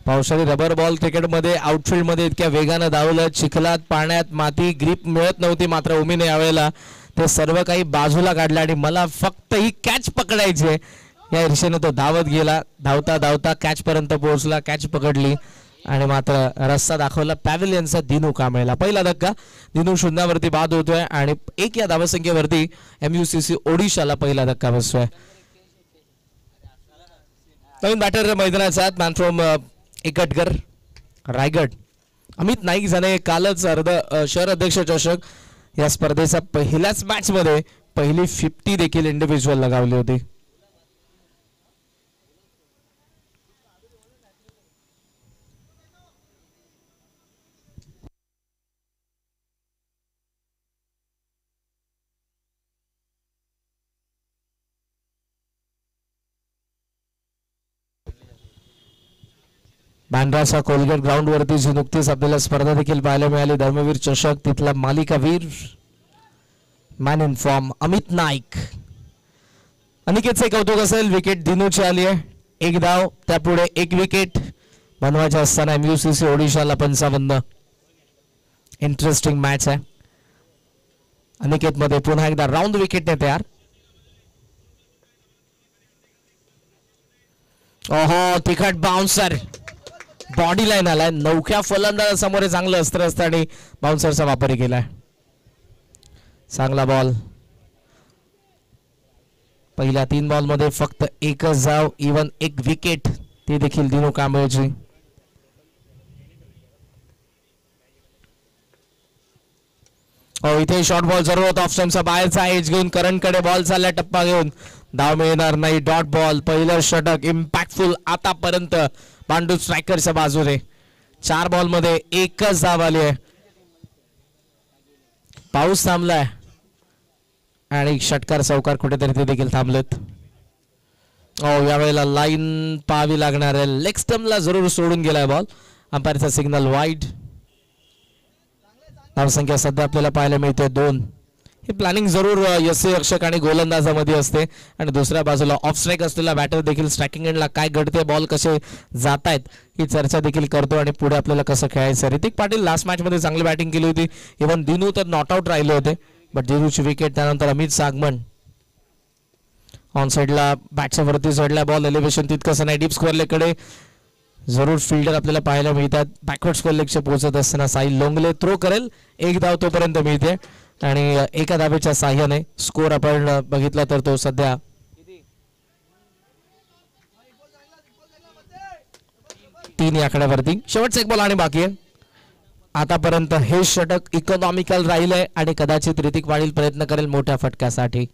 पावसाळी रबर बॉल क्रिकेटमध्ये आउटफील्ड मध्ये इतक्या वेगानं धावलं. चिखलात पाण्यात माती ग्रीप मिळत नव्हती. मात्र उमीने यावेळेला ते सर्व काही बाजूला काढलं आणि मला फक्त ही कॅच पकडायची आहे या ईर्षेने तो धावत गेला. धावता धावता कॅच पर्यंत पोहोचला. कॅच पकडली आणि मात्र रस्ता दाखवला पॅव्हिलियनचा दिनू कांबळेला. पहिला धक्का. दिनू शून्यावरती बाद होतोय आणि 1 या धावसंख्येवरती MUCC ओडिशाला पहिला धक्का बसतोय. नवीन बॅटर मैदानाचा मॅन फ्रॉम एकटकर रायगड अमित नाईक ज्याने कालच शहर अध्यक्ष चषक या स्पर्धेचा पहिल्याच मॅच मध्ये पहिली 50 देखील इंडिव्हिज्युअल लगावली होती. बांद्राच्या कोलगेट ग्राउंड वरती जी नुकतीच आपल्याला स्पर्धा देखील पाहायला मिळाली धर्मवीर चषक तिथला मालिकावीर man in form Amit Naik. अनिकेतचे कौतुक असेल. विकेट दिनूची आली आहे. 1 धाव त्यापुढे 1 विकेट बनवायचे असताना MUCC ओडिशाला 55. इंटरेस्टिंग मॅच आहे. अनिकेत मध्ये पुन्हा एकदा राऊंड विकेटने तयार. ओहो तिखट बाउन्सर बॉडी लाईन आलाय. नवख्या फलंदाजासमोर चांगलं अस्त्र असतं आणि बाउन्सरचा वापर केलाय. चांगला बॉल. पहिल्या 3 बॉल मध्ये फक्त 1च धाव. इवन 1 विकेट ती देखील दिनू कांबळेची. इथे शॉर्ट बॉल जरूर होता. ऑफ स्टंपचा बाहेरचा एज घेऊन करणकडे बॉल चालला. टप्पा घेऊन धाव मिळणार नाही. Dot ball. पहिलं षटक इम्पॅक्टफुल आतापर्यंत पांडू स्ट्रायकरच्या बाजूने. 4 बॉल मध्ये 1च धाव आली आहे. पाऊस थांबलाय आणि षटकार चौकार कुठेतरी ते देखील थांबलेत. यावेळेला लाईन पाहावी लागणार आहे. लेग स्टंपला जरूर सोडून गेलाय बॉल. अंपायरचा signal wide. धावसंख्या सध्या आपल्याला पाहायला मिळते 2. हे प्लॅनिंग जरूर यष्टिरक्षक आणि गोलंदाजामध्ये असते आणि दुसऱ्या बाजूला ऑफ स्ट्राईक असलेला बॅटर देखील स्ट्रायकिंग एंडला काय घडते, बॉल कसे जात आहेत ही चर्चा देखील करतो आणि पुढे आपल्याला कसं खेळायचं. ऋतिक पाटील लास्ट मॅच मध्ये चांगली बॅटिंग केली होती. इव्हन दिनू तर नॉट आउट राहिले होते, बट दिनूची विकेट. त्यानंतर अमित सागमन ऑन साईडला बॅटच्या वरती चढला, बॉल एलिव्हेशन तितकंसं नाही. डीप स्क्वेअर लेगकडे जरूर फिल्डर आपल्याला पाहायला मिळतात. बॅकवर्ड स्क्वेअर लेगच्या पोहोचत असताना साहिल लोंगले थ्रो करेल, 1 धाव तोपर्यंत मिळते आणि एका धावेच्या साह्याने स्कोर आपण बघितला तर तो सध्या 3 या आकड्यावरती. शेवटचा एक बॉल आणि बाकी आहे. आतापर्यंत हे षटक इकॉनॉमिकल राहिलंय आणि कदाचित ऋतिक पाटील प्रयत्न करेल मोठ्या फटक्यासाठी.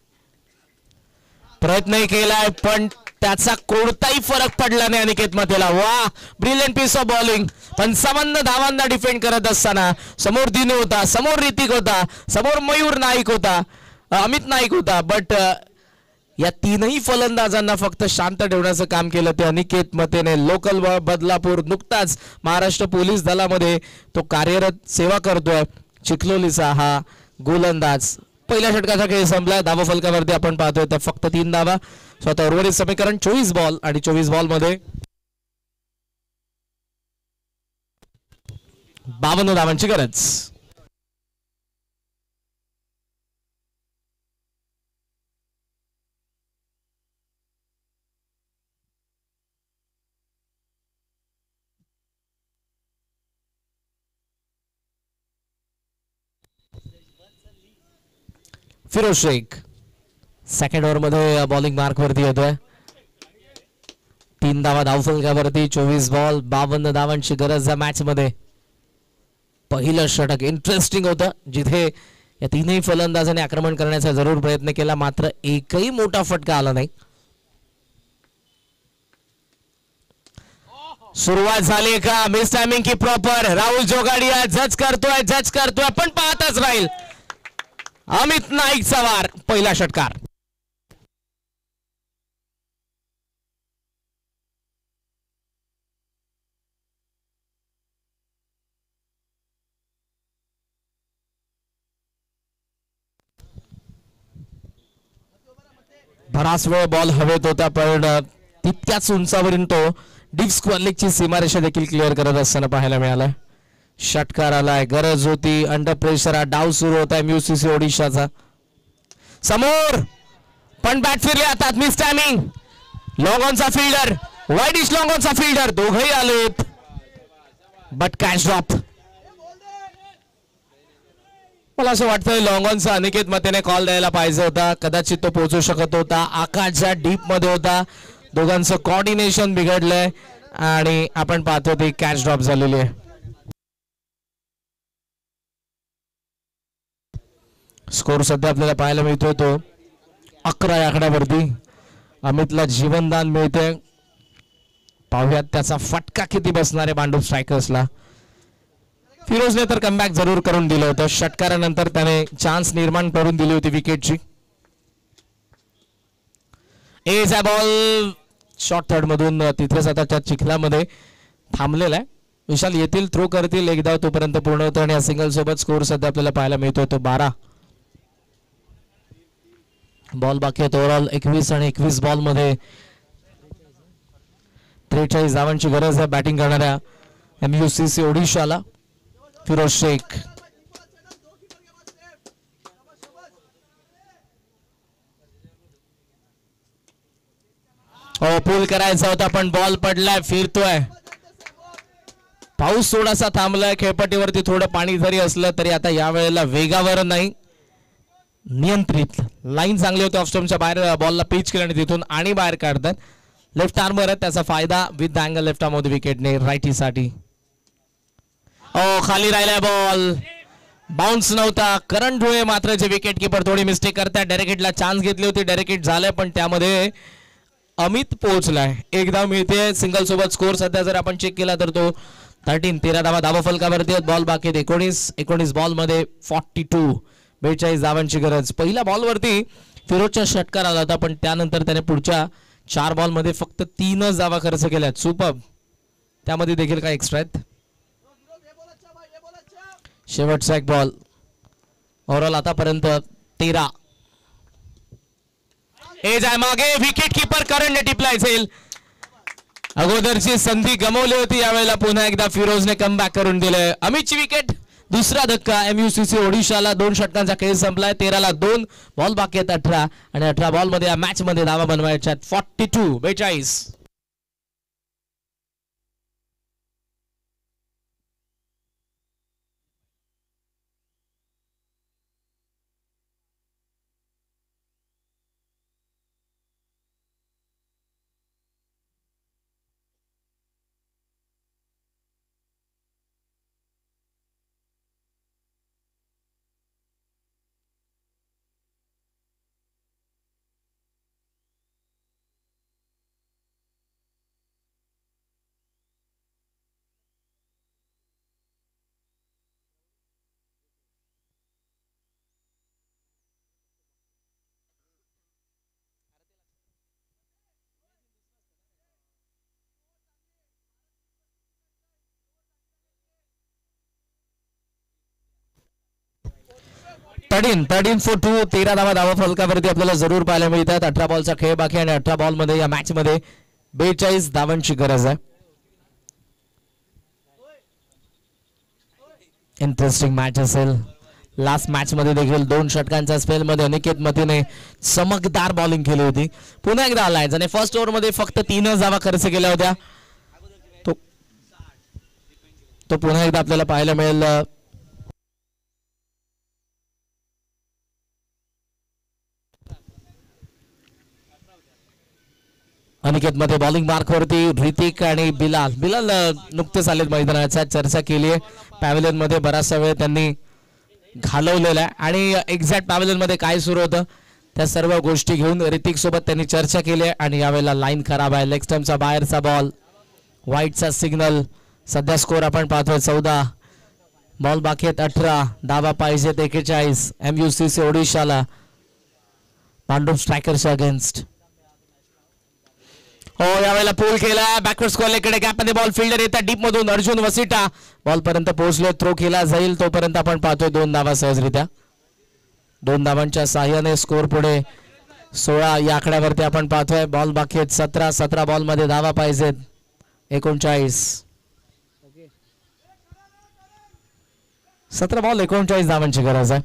प्रयत्नही केलाय पण त्याचा कोणताही फरक पडला नाही अनिकेत मतेला. वा, ब्रिलियंट पीस ऑफ बॉलिंग. 55 धावांना डिफेंड करत असताना समोर दिनू होता, समोर ऋतिक होता, समोर मयूर नाईक होता, अमित नाईक होता, बट या 3ही फलंदाजांना फक्त शांत ठेवण्याचं काम केलं ते अनिकेत मतेने. लोकल बदलापूर, नुकताच महाराष्ट्र पोलीस दलामध्ये तो कार्यरत सेवा करतोय. चिखलोलीचा हा गोलंदाज. पहिल्या षटकाचा खेळ संपलाय. धावा फलकावरती आपण पाहतोय तर फक्त 3 धावा. स्वतः उर्वरित समीकरण 24 बॉल आणि 24 बॉल मध्ये 52 धावांची गरज. फिरोज शेख सेकंड ओव्हर मध्ये बॉलिंग मार्क वरती येतोय. 3 धावा धावफलकावरती. 24 बॉल 52 धावांची गरज या मॅच मध्ये. पहिलं षटक इंटरेस्टिंग होतं, जिथे या 3ही फलंदाजांनी आक्रमण करण्याचा जरूर प्रयत्न केला, मात्र एकही मोठा फटका आला नाही. सुरुवात झाली का मिस टायमिंग की प्रॉपर. राहुल जोगाडिया जज करतोय पण पाहतच राहील. अमित नाईकचा वार. पहिला षटकार. बराच वेळ बॉल हवेत होता पण तितक्याच उंचावरून तो डीप स्क्वेअर लेगची सीमारेषा देखील क्लिअर करत असताना पाहायला मिळाला. षटकार आलाय, गरज होती. अंडर प्रेशर हा डाव सुरू होत आहे म्यूसीसी ओडिशाचा. समोर पण बॅट फिरले आता. Miss timing. लॉंग ऑनचा फिल्डर, वाईडिश लॉंग ऑनचा फिल्डर दोघही आलेत, बट कॅच ड्रॉप. मला असं वाटतं लॉंग ऑनचा अनिकेत मतेने कॉल द्यायला पाहिजे होता. कदाचित तो पोहोचू शकत होता. आकाशच्या डीप मध्ये होता. दोघांचं कोऑर्डिनेशन बिघडलंय आणि आपण पाहतो ती कॅच ड्रॉप झालेली आहे. स्कोर सध्या आपल्याला पाहायला मिळतोय तो 11 या आकड्यावरती. अमितला जीवनदान मिळते. पाहूयात त्याचा फटका किती बसणार आहे भांडूप स्ट्रायकर्सला. फिरोजने तर कमबॅक जरूर करून दिलं होतं. षटकारानंतर त्याने चान्स निर्माण करून दिली होती विकेटची. एचा बॉल शॉर्ट थर्ड मधून तिथेच आता त्या चिखलामध्ये थांबलेला आहे. विशाल येतील, थ्रो करतील, 1 धाव तोपर्यंत पूर्ण होतो आणि या सिंगल सोबत स्कोर सध्या आपल्याला पाहायला मिळतोय तो 12. बॉल बाकी आहेत ओव्हरऑल 21 आणि 21 बॉल मध्ये 43 धावांची गरज आहे बॅटिंग करणाऱ्या MUCC ओडिशाला. फिरोज शेख पूल करायचा होता पण बॉल पडलाय, फिरतोय. पाऊस थोडासा थांबलाय. खेळपट्टीवरती थोडं पाणी जरी असलं तरी आता या वेळेला वेगावर नाही, नियंत्रित. लाईन चांगली होती. ऑफ स्टंपच्या बाहेर बॉलला पिच केलं आणि तिथून आणि बाहेर काढतात. लेफ्ट आर्मवर आहे, त्याचा फायदा with the angle left arm मध्ये विकेटने रायटीसाठी. खाली राहिलाय बॉल, बाउन्स नव्हता. करण ढोळे मात्र जे विकेट किपर थोडी मिस्टेक करतात. डेरेकेटला चान्स घेतली होती, डेरेकेट झालंय पण त्यामध्ये अमित पोहोचलाय. 1 धाव मिळते. सिंगल सोबत स्कोर सध्या जर आपण चेक केला तर तो 13 धावा धावा फलकावरती. बॉल बाकी 19 बॉल मध्ये 42, 42 धावांची गरज. पहिल्या बॉलवरती फिरोजचा षटकार आला होता पण त्यानंतर त्याने पुढच्या 4 बॉल मध्ये फक्त 3च धावा खर्च केल्यात. सुपर. त्यामध्ये देखील काय एक्स्ट्रा आहेत. शेवटचा एक बॉल. ओव्हरऑल आतापर्यंत 13. एज आहे मागे. विकेट किपर करणने टिपलाय झेल. अगोदरची संधी गमावली होती, यावेळेला पुन्हा एकदा फिरोजने कमबॅक करून दिले. अमितची विकेट. दुसरा धक्का MUCC ओडिशाला. 2 षटकांचा खेळ संपलाय. 13ला 2 बॉल बाकी आहेत. 18 आणि 18 बॉल मध्ये या मॅच मध्ये धावा बनवायच्या 42. तडीन फॉर 2. 13 धावा फलकावरती आपल्याला जरूर पाहायला मिळतात. 18 बॉलचा खेळ बाकी आणि 18 बॉल मध्ये या मॅच मध्ये 42 धावांची गरज आहे. इंटरेस्टिंग मॅच असेल. लास्ट मॅच मध्ये देखील 2 षटकांच्या स्पेल मध्ये अनिकेत मतीने चमकदार बॉलिंग केली होती. पुन्हा एकदा आलाय आणि फर्स्ट ओव्हर मध्ये फक्त 3 धावा खर्च केल्या होत्या. तो पुन्हा एकदा आपल्याला पाहायला मिळेल. अनिकेत मध्ये बॉलिंग मार्क वरती ऋतिक आणि बिलाल नुकतेच आलेत मैदानाचा. चर्चा केली आहे पॅव्हलियन मध्ये. बराचसा वेळ त्यांनी घालवलेला आहे आणि एक्झॅक्ट पॅव्हलियन मध्ये काय सुरू होतं त्या सर्व गोष्टी घेऊन ऋतिक सोबत त्यांनी चर्चा केली आहे. आणि यावेळेला लाईन खराब आहे. लेग स्टंपचा बाहेरचा बॉल. व्हाईटचा सिग्नल. सध्या स्कोर आपण पाहतोय 14 बॉल बाकी आहेत. 18 धावा पाहिजेत 41 MUCC ओडिशाला पांडुप स्ट्रायकरच्या अगेन्स्ट. हो यावेळेला पोल केला. बॅकवर्ड स्क्वेअरकडे गॅप मध्ये बॉल. फिल्डर येतात डीप मधून. अर्जुन वसिटा बॉल पर्यंत पोहोचले. थ्रो केला जाईल तोपर्यंत आपण पाहतोय 2 धावा सहजरित्या. 2 धावांच्या साह्याने स्कोर पुढे 16 या आकड्यावरती आपण पाहतोय. बॉल बाकी आहेत 17 बॉल मध्ये धावा पाहिजेत 39. 17 बॉल 39 धावांची गरज आहे.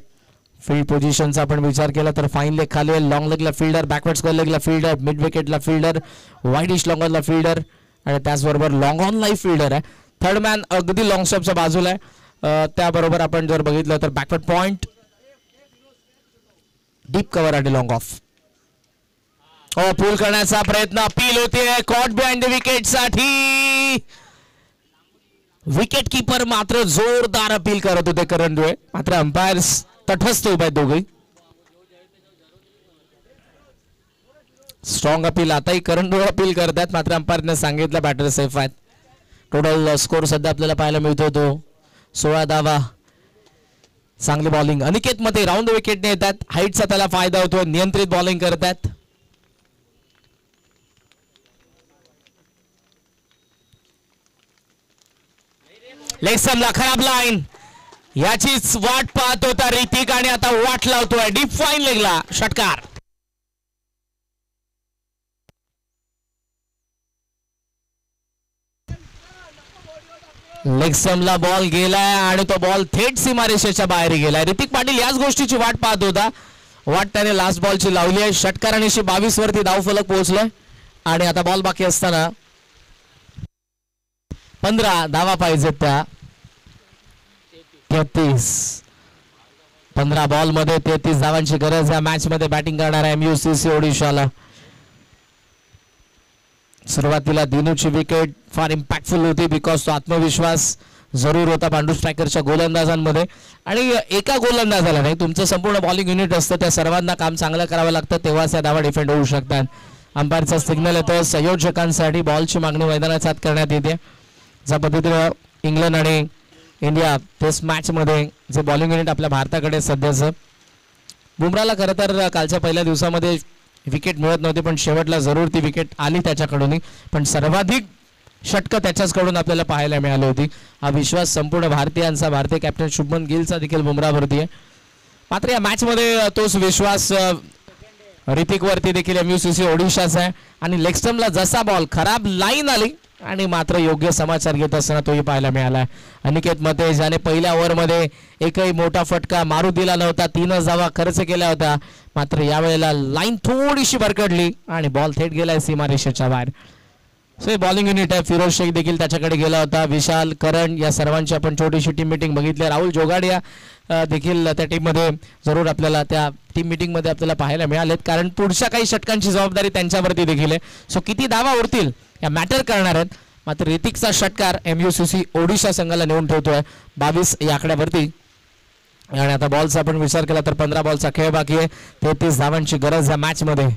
फील्ड पोझिशनचा आपण विचार केला तर फाईन लेग खाली आहे. लॉंग लेगला फिल्डर. बॅकवर्ड स्क्वेअर लेगला फिल्डर. मिड विकेटला फिल्डर. वाईडिश लॉंगरला फिल्डर आणि त्याचबरोबर लॉंग ऑन लाईफ फिल्डर आहे. थर्ड मॅन अगदी लॉंग स्टॉपच्या बाजूला आहे. त्याबरोबर आपण जर बघितलं तर बॅकवर्ड पॉइंट, डीप कव्हर आणि लॉंग ऑफ. पूल करण्याचा प्रयत्न. अपील होते. कॉट बिहाइंड द विकेट साठी. विकेट किपर मात्र जोरदार अपील करत होते करण दुळे. मात्र अंपायर्स तटस्थ उभे आहेत दोघे. Strong appeal. आताही करण दुळे अपील करतात मात्र अंपायरने सांगितलं बॅटर सेफ आहेत. टोटल स्कोर सध्या आपल्याला पाहायला मिळतो तो 16 धावा. चांगली बॉलिंग. अनिकेत मध्ये राऊंड विकेटने येतात. हाईटचा त्याला फायदा होतो. नियंत्रित बॉलिंग करतात. लेग स्टंपला खराब लाईन. याचीच वाट पाहत होता ऋतिक आणि आता वाट लावतोय. डीप फाईन लेगला षटकार. लेग स्टंपला बॉल गेलाय आणि तो बॉल थेट सीमारेषेच्या बाहेर गेलाय. ऋतिक पाटील याच गोष्टीची वाट पाहत होता. वाट त्याने लास्ट बॉलची लावली आहे. षटकाराने 22 वरती धावफलक पोहोचलोय आणि आता बॉल बाकी असताना 15 धावा पाहिजेत त्या. 33 15 बॉल मध्ये 33 धावांची गरज या मॅच मध्ये बॅटिंग करणार आहे MUCC ओडिशाला. सुरुवातीला दिनूची विकेट फार इम्पॅक्टफुल होती बिकॉज तो आत्मविश्वास जरूर होता पांडू स्ट्रायकरच्या गोलंदाजांमध्ये. आणि एका गोलंदाजाला नाही, तुमचं संपूर्ण बॉलिंग युनिट असतं, त्या सर्वांना काम चांगलं करावं लागतं तेव्हाच त्या धावा डिफेंड होऊ शकतात. अंपायरचा सिग्नल येतो. संयोजकांसाठी बॉलची मागणी मैदानात साथ करण्यात येते. ज्या पद्धतीने इंग्लंड आणि इंडिया टेस्ट मॅच मध्ये जे बॉलिंग युनिट आपल्या भारताकडे सध्याचं. बुमराला खरं तर कालच्या पहिल्या दिवसामध्ये विकेट मिळत नव्हती पण शेवटला जरूर ती विकेट आली त्याच्याकडून. पण सर्वाधिक षटकं त्याच्याचकडून आपल्याला पाहायला मिळाली होती. हा विश्वास संपूर्ण भारतीयांचा, भारतीय कॅप्टन शुभमन गिलचा देखील बुमरावरती आहे. मात्र या मॅच मध्ये तोच विश्वास ऋतिक वरती देखील MUCC ओडिशाचा आहे. आणि लेग स्टंपला जसा बॉल खराब लाईन आली आणि मात्र योग्य समाचार घेत असताना तोही पाहायला मिळाला. अनिकेत मते ज्याने पहिल्या ओव्हरमध्ये एकही मोठा फटका मारू दिला नव्हता, 3 धावा खर्च केला होता, मात्र यावेळेला लाईन थोडीशी भरकडली आणि बॉल थेट गेलाय सीमारेषेच्या बाहेर. सो बॉलिंग युनिट आहे. फिरोज शेख देखील त्याच्याकडे गेला होता. विशाल, करण या सर्वांची आपण छोटीशी टीम मीटिंग बघितली. राहुल जोगाडिया देखील त्या टीममध्ये जरूर आपल्याला त्या टीम मीटिंग मध्ये आपल्याला पाहायला मिळालेत, कारण पुढच्या काही षटकांची जबाबदारी त्यांच्यावरती देखील आहे. सो किती धावा उरतील या मॅटर करणार आहेत. मात्र ऋतिकचा षटकार MUCC ओडिशा संघाला नेऊन ठेवतोय 22 या आकड्यावरती. आणि आता बॉलचा आपण विचार केला तर 15 बॉलचा खेळ बाकी आहे. 33 धावांची गरज या मॅच मध्ये.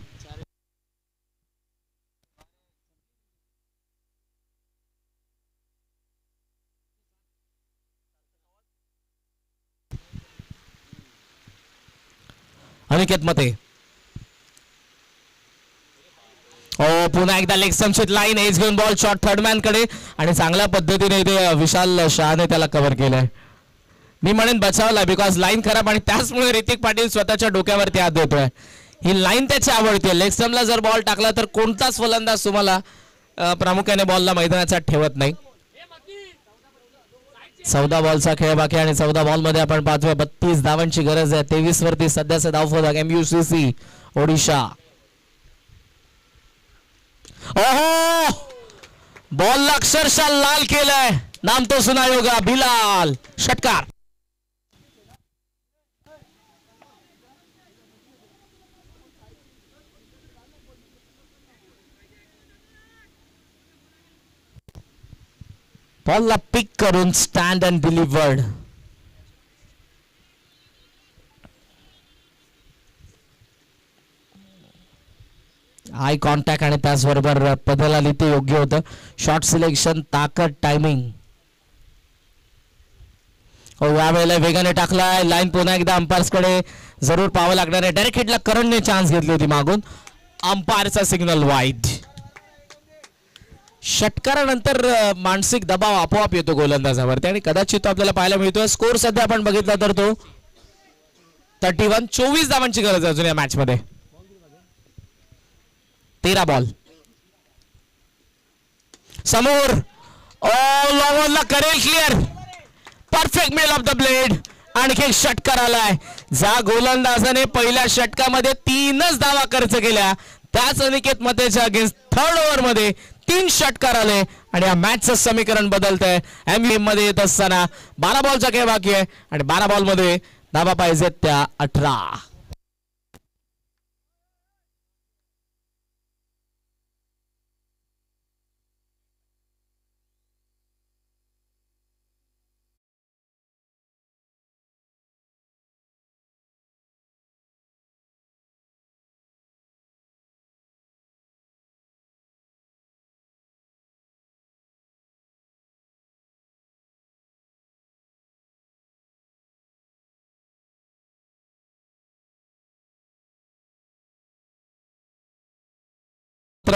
अनिकेत मते पुन्हा एकदा लेग स्टंपची लाईन एज घेऊन बॉल शॉट थर्ड मॅन कडे आणि चांगल्या पद्धतीने इथे विशाल शहाने त्याला कव्हर केलंय. मी म्हणेन बचावला बिकॉज लाईन खराब आणि त्याचमुळे ऋतिक पाटील स्वतःच्या डोक्यावरती हात देतोय. ही लाईन त्याची आवडते. लेग स्टंपला जर बॉल टाकला तर कोणताच फलंदाज तुम्हाला प्रामुख्याने बॉलला मैदानाचा ठेवत नाही. 14 बॉलचा खेळ बाकी आणि 14 बॉल मध्ये आपण पाहतोय 32 धावांची गरज आहे. 23 वरती सध्याचा धावफलक MUCC ओडिशा. ओहो, बॉलला अक्षरशः लाल केलंय. नाम तो सुना होगा, बिलाल. षटकार. बॉलला पिक करून stand and delivered. Eye contact आणि त्याचबरोबर पदाला लिहिते योग्य होतं. शॉट सिलेक्शन, ताकद, टायमिंग. यावेळेला वेगाने टाकलाय. लाईन पुन्हा एकदा अंपायर्स कडे जरूर पाहावं लागणार आहे. डायरेक्ट हिटला करणने चान्स घेतली होती मागून. अंपायरचा सिग्नल वाईड. षटकारानंतर मानसिक दबाव आपोआप येतो गोलंदाजावरती आणि कदाचित तो आपल्याला पाहायला मिळतोय. स्कोर सध्या आपण बघितला तर तो 31. 24 धावांची गरज अजून या मॅच मध्ये. 13 बॉल समोर. लॉंगला करेल clear. Perfect middle of the blade. आणखी एक षटकार आलाय. ज्या गोलंदाजाने पहिल्या षटकामध्ये 3च धावा खर्च केल्या त्याच अनिकेत मतेच्या अगेन्स्ट थर्ड ओव्हर मध्ये 3 षटकार आले आणि या मॅचचं समीकरण बदलतंय. MU मध्ये येत असताना 12 बॉलचा खेळ बाकी आहे आणि 12 बॉल मध्ये धावा पाहिजेत त्या 18.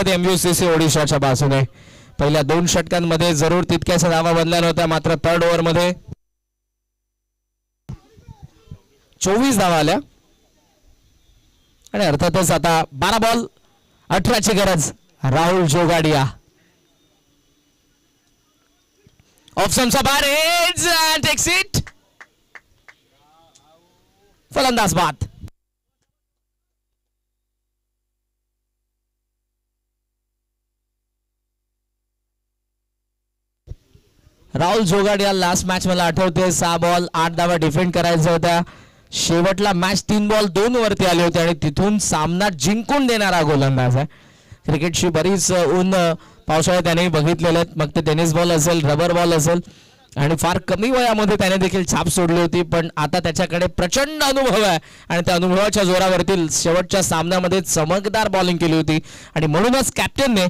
MUCC ओडिशाच्या बाजूने पहिल्या 2 षटकांमध्ये जरूर तितक्याच्या धावा बनल्या नव्हत्या. मात्र थर्ड ओव्हर मध्ये 24 धावा आल्या आणि अर्थातच आता 12 बॉल 18 ची गरज. राहुल जोगाडिया ऑप्शनचा बाहेर टेक्स इट. फलंदाज बाद. राहुल जोगाडिया लास्ट मॅच मला आठवते 6 बॉल 8 धावा डिफेंड करायच्या होत्या. शेवटला मॅच 3 बॉल 2 वरती आले होते आणि तिथून सामना जिंकून देणारा गोलंदाज आहे. क्रिकेटची बरीच ऊन पावसाळ्यात त्याने बघितलेले आहेत. मग ते टेनिस बॉल असेल, रबर बॉल असेल आणि फार कमी वयामध्ये त्याने देखील छाप सोडली होती. पण आता त्याच्याकडे प्रचंड अनुभव आहे आणि त्या अनुभवाच्या जोरावरती शेवटच्या सामन्यामध्ये चमकदार बॉलिंग केली होती आणि म्हणूनच कॅप्टनने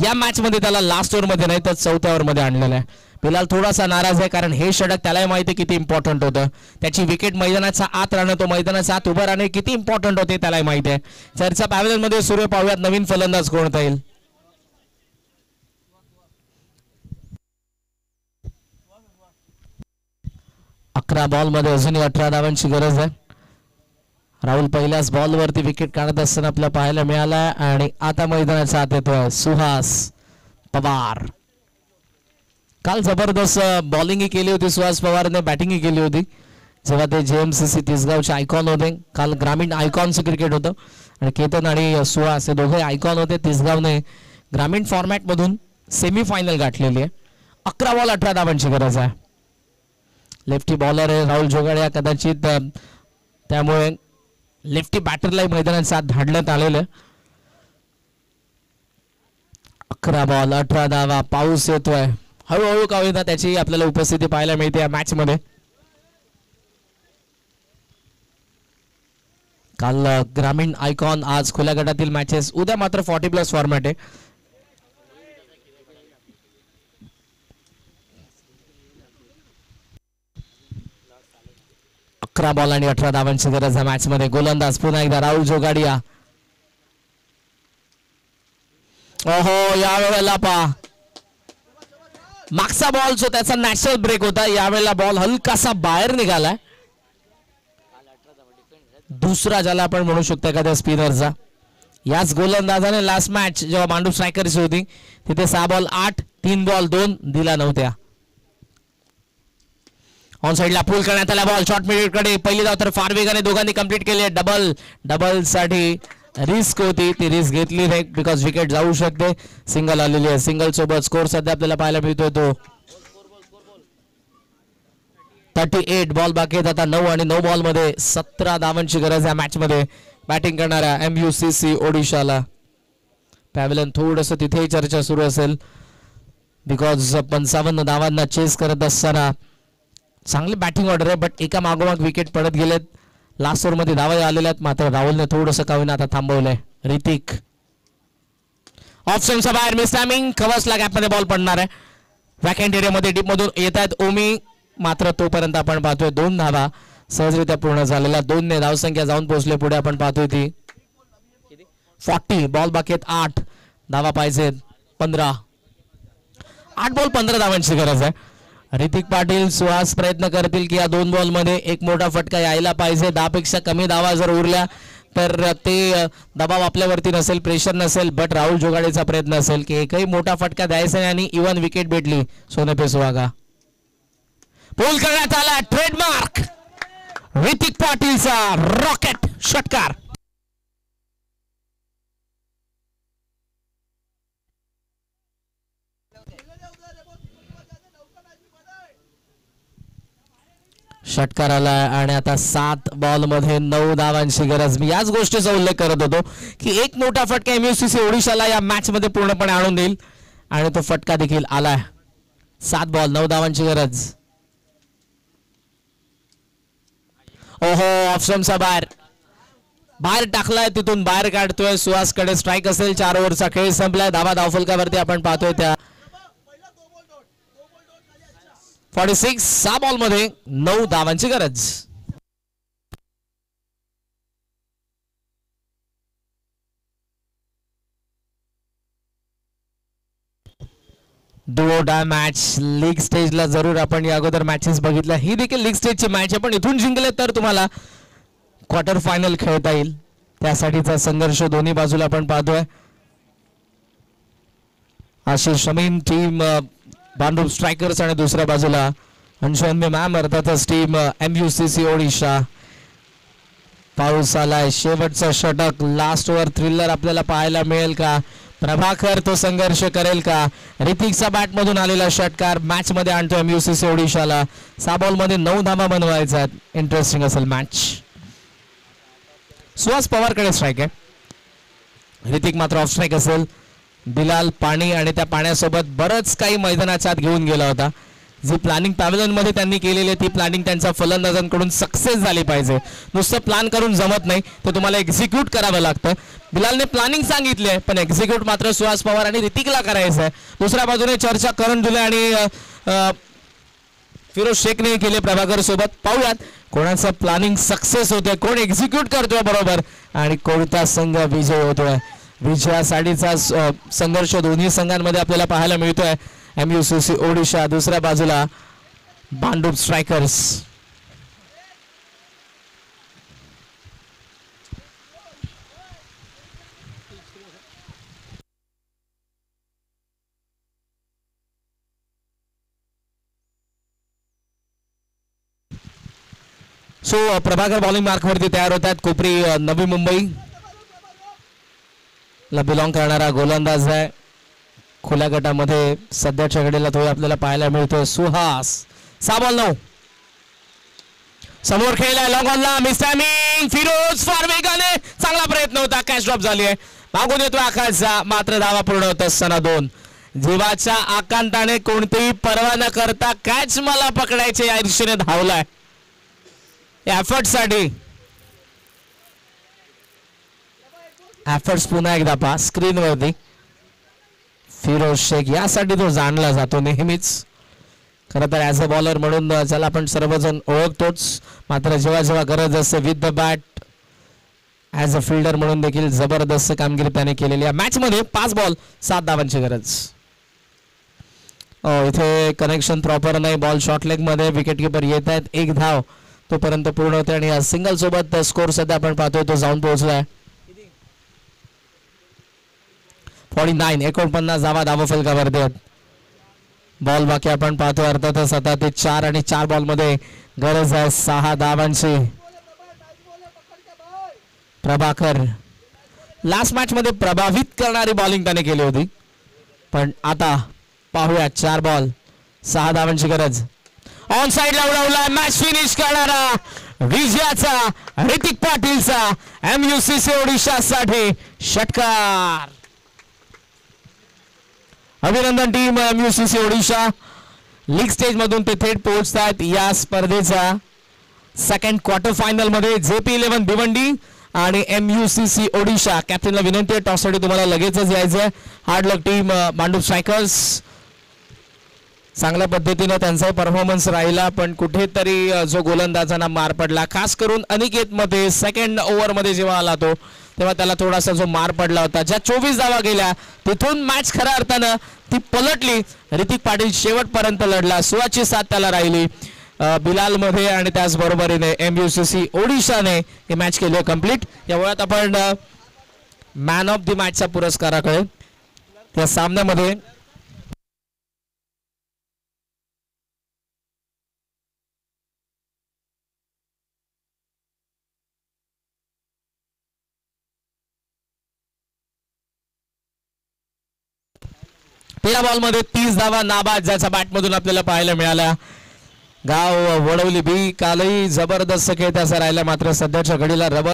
या मॅच मध्ये त्याला लास्ट ओव्हर मध्ये नाही तर 4थ्या ओव्हर मध्ये आणलेलं आहे. बिलाल थोडासा नाराज आहे कारण हे षटक त्यालाही माहिती किती इम्पॉर्टंट होतं. त्याची विकेट मैदानाच्या आत राहणं, तो मैदानाच्या आत उभं राहणे किती इम्पॉर्टंट होते त्यालाही माहिती आहे. चर्चा पॅव्हलियन मध्ये सुरू पाहूयात नवीन फलंदाज कोणता येईल. 11 बॉल मध्ये अजूनही 18 धावांची गरज आहे. राहुल पहिल्याच बॉल वरती विकेट काढत असताना आपल्याला पाहायला मिळाला आणि आता मैदानाचा हात येतोय सुहास पवार. काल जबरदस्त बॉलिंग केली होती सुहास पवारने, बॅटिंग केली होती जेव्हा ते JMCC तिसगावचे आयकॉन होते. काल ग्रामीण आयकॉनचं क्रिकेट होतं आणि केतन आणि सुहास हे दोघे आयकॉन होते. तिसगावने ग्रामीण फॉर्मॅट मधून सेमीफायनल गाठलेली आहे. 11 बॉल 18 धावांची गरज आहे. लेफ्टी बॉलर आहे राहुल जोगाडिया, कदाचित त्यामुळे लेफ्टी बॅटरलाही मैदानात साथ धाडण्यात आलेलं. 11 बॉल 18 धावा. पाऊस येतोय हळूहळू का होईना, त्याची आपल्याला उपस्थिती पाहायला मिळते या मॅच मध्ये. काल ग्रामीण आयकॉन, आज खुल्या गटातील मॅचेस, उद्या मात्र 40+ फॉर्मॅट आहे. अकरा बॉल आणि 18 धावांची गरज आहे मॅच मध्ये. गोलंदाज पुन्हा एकदा राहुल जोगाडिया. ओहो, यावेळेला पा मागचा बॉल जो त्याचा नॅचरल ब्रेक होता, यावेळेला बॉल हलकासा बाहेर निघालाय. दुसरा ज्याला आपण म्हणू शकतो एखाद्या स्पिनरचा. याच गोलंदाजाने लास्ट मॅच जेव्हा मांडू स्ट्रायकरची होती तिथे 6 बॉल 8, 3 बॉल 2 दिला नव्हत्या. ऑन साइडला पुल करण्यात आला बॉल शॉर्ट मिडविकेट कडे. पहिली धाव तर फार वेगाने दोघांनी कंप्लीट केली. डबल साठी रिस्क होती, ती रिस्क घेतली नाही बिकॉज विकेट जाऊ शकते. सिंगल आलेली आहे. सिंगल सोबत स्कोर सध्या आपल्याला पाहायला मिळतोय तो 38. बॉल बाकी आहेत आता 9 आणि 9 बॉल मध्ये 17 धावांची गरज आहे मॅच मध्ये. बॅटिंग करणाऱ्या MUCC ओडिशाला. पॅव्हलियन थोडस तिथेही चर्चा सुरू असेल बिकॉज 55 धावांना चेस करत असताना चांगली बॅटिंग ऑर्डर आहे, बट एका मागोमाग विकेट पडत गेलेत. लास्ट ओव्हर मध्ये धावा आलेल्या आहेत, मात्र राहुलने थोडंसं का होईना आता थांबवलंय. ऋतिक ऑप्शनच्या बाहेर, मिस टायमिंग. कव्हर्सला गॅपमध्ये बॉल पडणार आहे. वॅकंट एरियामध्ये डीप मधून येत आहेत ओमी, मात्र तोपर्यंत आपण पाहतोय 2 धावा सहजरित्या पूर्ण झालेल्या. 2 ने धावसंख्या जाऊन पोहोचले पुढे. आपण पाहतोय ती 40. बॉल बाकी आहेत 8 धावा पाहिजेत. 15 8 बॉल 15 धावांची गरज आहे. ऋतिक पाटील, सुहास प्रयत्न करतील की या 2 बॉल मध्ये एक मोठा फटका यायला पाहिजे. 10 पेक्षा कमी धावा जर उरल्या तर ते दबाव आपल्यावरती नसेल, प्रेशर नसेल, बट राहुल जोगाडेचा प्रयत्न असेल की एकही मोठा फटका द्यायचा नाही आणि इव्हन विकेट भेटली सोनेपे सुहागा. पूल करण्यात आला. ट्रेडमार्क ऋतिक पाटीलचा रॉकेट षटकार. षटकार आला आणि आता 7 बॉल मध्ये 9 धावांची गरज. मी याच गोष्टीचा उल्लेख करत होतो की एक मोठा फटका MUCC ओडिशाला या मॅच मध्ये पूर्णपणे आणून देईल आणि तो फटका देखील आलाय. 7 बॉल 9 धावांची गरज. ओहो, ऑप्शनचा बाहेर टाकलाय, तिथून बाहेर काढतोय. सुहासकडे स्ट्राईक असेल. 4 ओव्हरचा खेळ संपलाय. धावा धावफलकावरती आपण पाहतोय त्या 46. 6 बॉल मध्ये 9 धावांची गरज. डू डाय मॅच लीग स्टेजला जरूर आपण या अगोदर मॅचेस बघितल्या. ही देखील लीग स्टेजची मॅच आहे, पण इथून जिंकले तर तुम्हाला क्वार्टर फायनल खेळता येईल. त्यासाठीचा संघर्ष दोन्ही बाजूला आपण पाहतोय. आशिष शमीन टीम बांडूप स्ट्रायकर्स आणि दुसऱ्या बाजूला अंशुअन्मे मॅम अर्थातच टीम MUCC ओडिशा. पाऊस आलाय. शेवटचा षटक, लास्ट ओव्हर थ्रिलर आपल्याला पाहायला मिळेल का? प्रभाकर तो संघर्ष करेल का? ऋतिकचा बॅट मधून आलेला षटकार मॅच मध्ये आणतो MUCC ओडिशाला. 6 बॉल मध्ये 9 धावा बनवायचा. इंटरेस्टिंग असेल मॅच. सुहास पवारकडे स्ट्राईक आहे. ऋतिक मात्र ऑफ स्ट्राईक असेल. बिलाल पाणी आणि त्या पाण्यासोबत बरंच काही मैदानाच्या आत घेऊन गेला होता. जी प्लॅनिंग पॅव्हलियन मध्ये त्यांनी केलेली ती प्लॅनिंग त्यांच्या फलंदाजांकडून सक्सेस झाली पाहिजे. नुसतं प्लॅन करून जमत नाही, तर तुम्हाला एक्झिक्यूट करावं लागतं. बिलालने प्लॅनिंग सांगितले आहे, पण एक्झिक्यूट मात्र सुहास पवार आणि ऋतिकला करायचं आहे. दुसऱ्या बाजूने चर्चा करण दुले आणि फिरोज शेखने केले प्रभाकर सोबत. पाहूयात कोणाचं प्लॅनिंग सक्सेस होतोय, कोण एक्झिक्यूट करतोय बरोबर आणि कोणता संघ विजय होतोय. विजयासाठीचा संघर्ष दोन्ही संघांमध्ये आपल्याला पाहायला मिळतोय. MUCC ओडिशा, दुसऱ्या बाजूला बांडूप स्ट्रायकर्स. सो प्रभाकर बॉलिंग मार्कवरती तयार होतात. कोपरी नवी मुंबई ला बिलॉंग करणारा गोलंदाज आहे. खुल्या गटामध्ये सध्याच्या घडीला तो आपल्याला पाहायला मिळतोय. सुहास 6 बॉल 9. समोर खेळलाय लॉंग ऑनला मिस टायमिंग. फिरोज फार वेगाने चांगला प्रयत्न होता. कॅच ड्रॉप झाली आहे. मागून येतो आकाशचा मात्र धावा पूर्ण होत असताना 2. जीवाच्या आकांताने कोणतीही पर्वा न करता कॅच मला पकडायचे या दिशेने धावलाय. एफर्ट साठी एफर्ट्स पुन्हा एकदा पहा स्क्रीनवरती. फिरोज शेख यासाठी तो जाणला जातो नेहमीच. खरं तर ॲज अ बॉलर म्हणून ज्याला आपण सर्वजण ओळखतोच, मात्र जेव्हा जेव्हा गरज असते with the bat as a fielder म्हणून देखील जबरदस्त कामगिरी त्याने केलेली आहे. मॅच मध्ये 5 बॉल 7 धावांची गरज. इथे कनेक्शन प्रॉपर नाही. बॉल शॉर्ट लेग मध्ये विकेट किपर येत आहेत. 1 धाव तोपर्यंत पूर्ण होते आणि या सिंगल सोबत स्कोर सध्या आपण पाहतोय तो जाऊन पोहोचलाय 49. 49 धावा फलकावरती आहेत. बॉल बाकी आपण पाहतोय अर्थातच आता ते 4 आणि 4 बॉल मध्ये गरज आहे 6 धावांची. प्रभाकर लास्ट मॅच मध्ये प्रभावित करणारी बॉलिंग त्याने केली होती, पण आता पाहूया 4 बॉल 6 धावांची गरज. ऑन साइड ला उडवला मॅच फिनिश करणारा विजयाचा ऋतिक पाटीलचा MUCC ओडिशा साठी षटकार. अभिनंदन team MUCC Odisha. League stage मधून ते थेट पोहोचतात या स्पर्धेचा सेकंड क्वार्टर फायनल मध्ये. JP11 भिवंडी आणि MUCC ओडिशा. कॅप्टनला विनंती आहे टॉससाठी तुम्हाला लगेचच यायचंय. Hard luck team Mandu strikers. चांगल्या पद्धतीने त्यांचा परफॉर्मन्स राहिला, पण कुठेतरी जो गोलंदाजांना मार पडला, खास करून अनिकेत मध्ये सेकंड ओव्हर मध्ये जेव्हा आला तो तेव्हा त्याला थोडासा जो मार पडला होता. ज्या 24 धावा गेल्या तिथून मॅच खऱ्या अर्थानं ती पलटली. ऋतिक पाटील शेवटपर्यंत लढला. 16ची 7 त्याला राहिली बिलाल मध्ये आणि त्याचबरोबरीने MUCC ओडिशाने ही मॅच केली कंप्लीट. या वेळात आपण मॅन ऑफ द मॅचचा पुरस्काराकडे. या सामन्यामध्ये तेरा बॉल मध्ये 30 धावा नाबाद ज्याचा बॅटमधून आपल्याला पाहायला मिळाला. गाव वडवली बी कालही जबरदस्त खेळ त्याचा राहिला, मात्र सध्याच्या घडीला रबर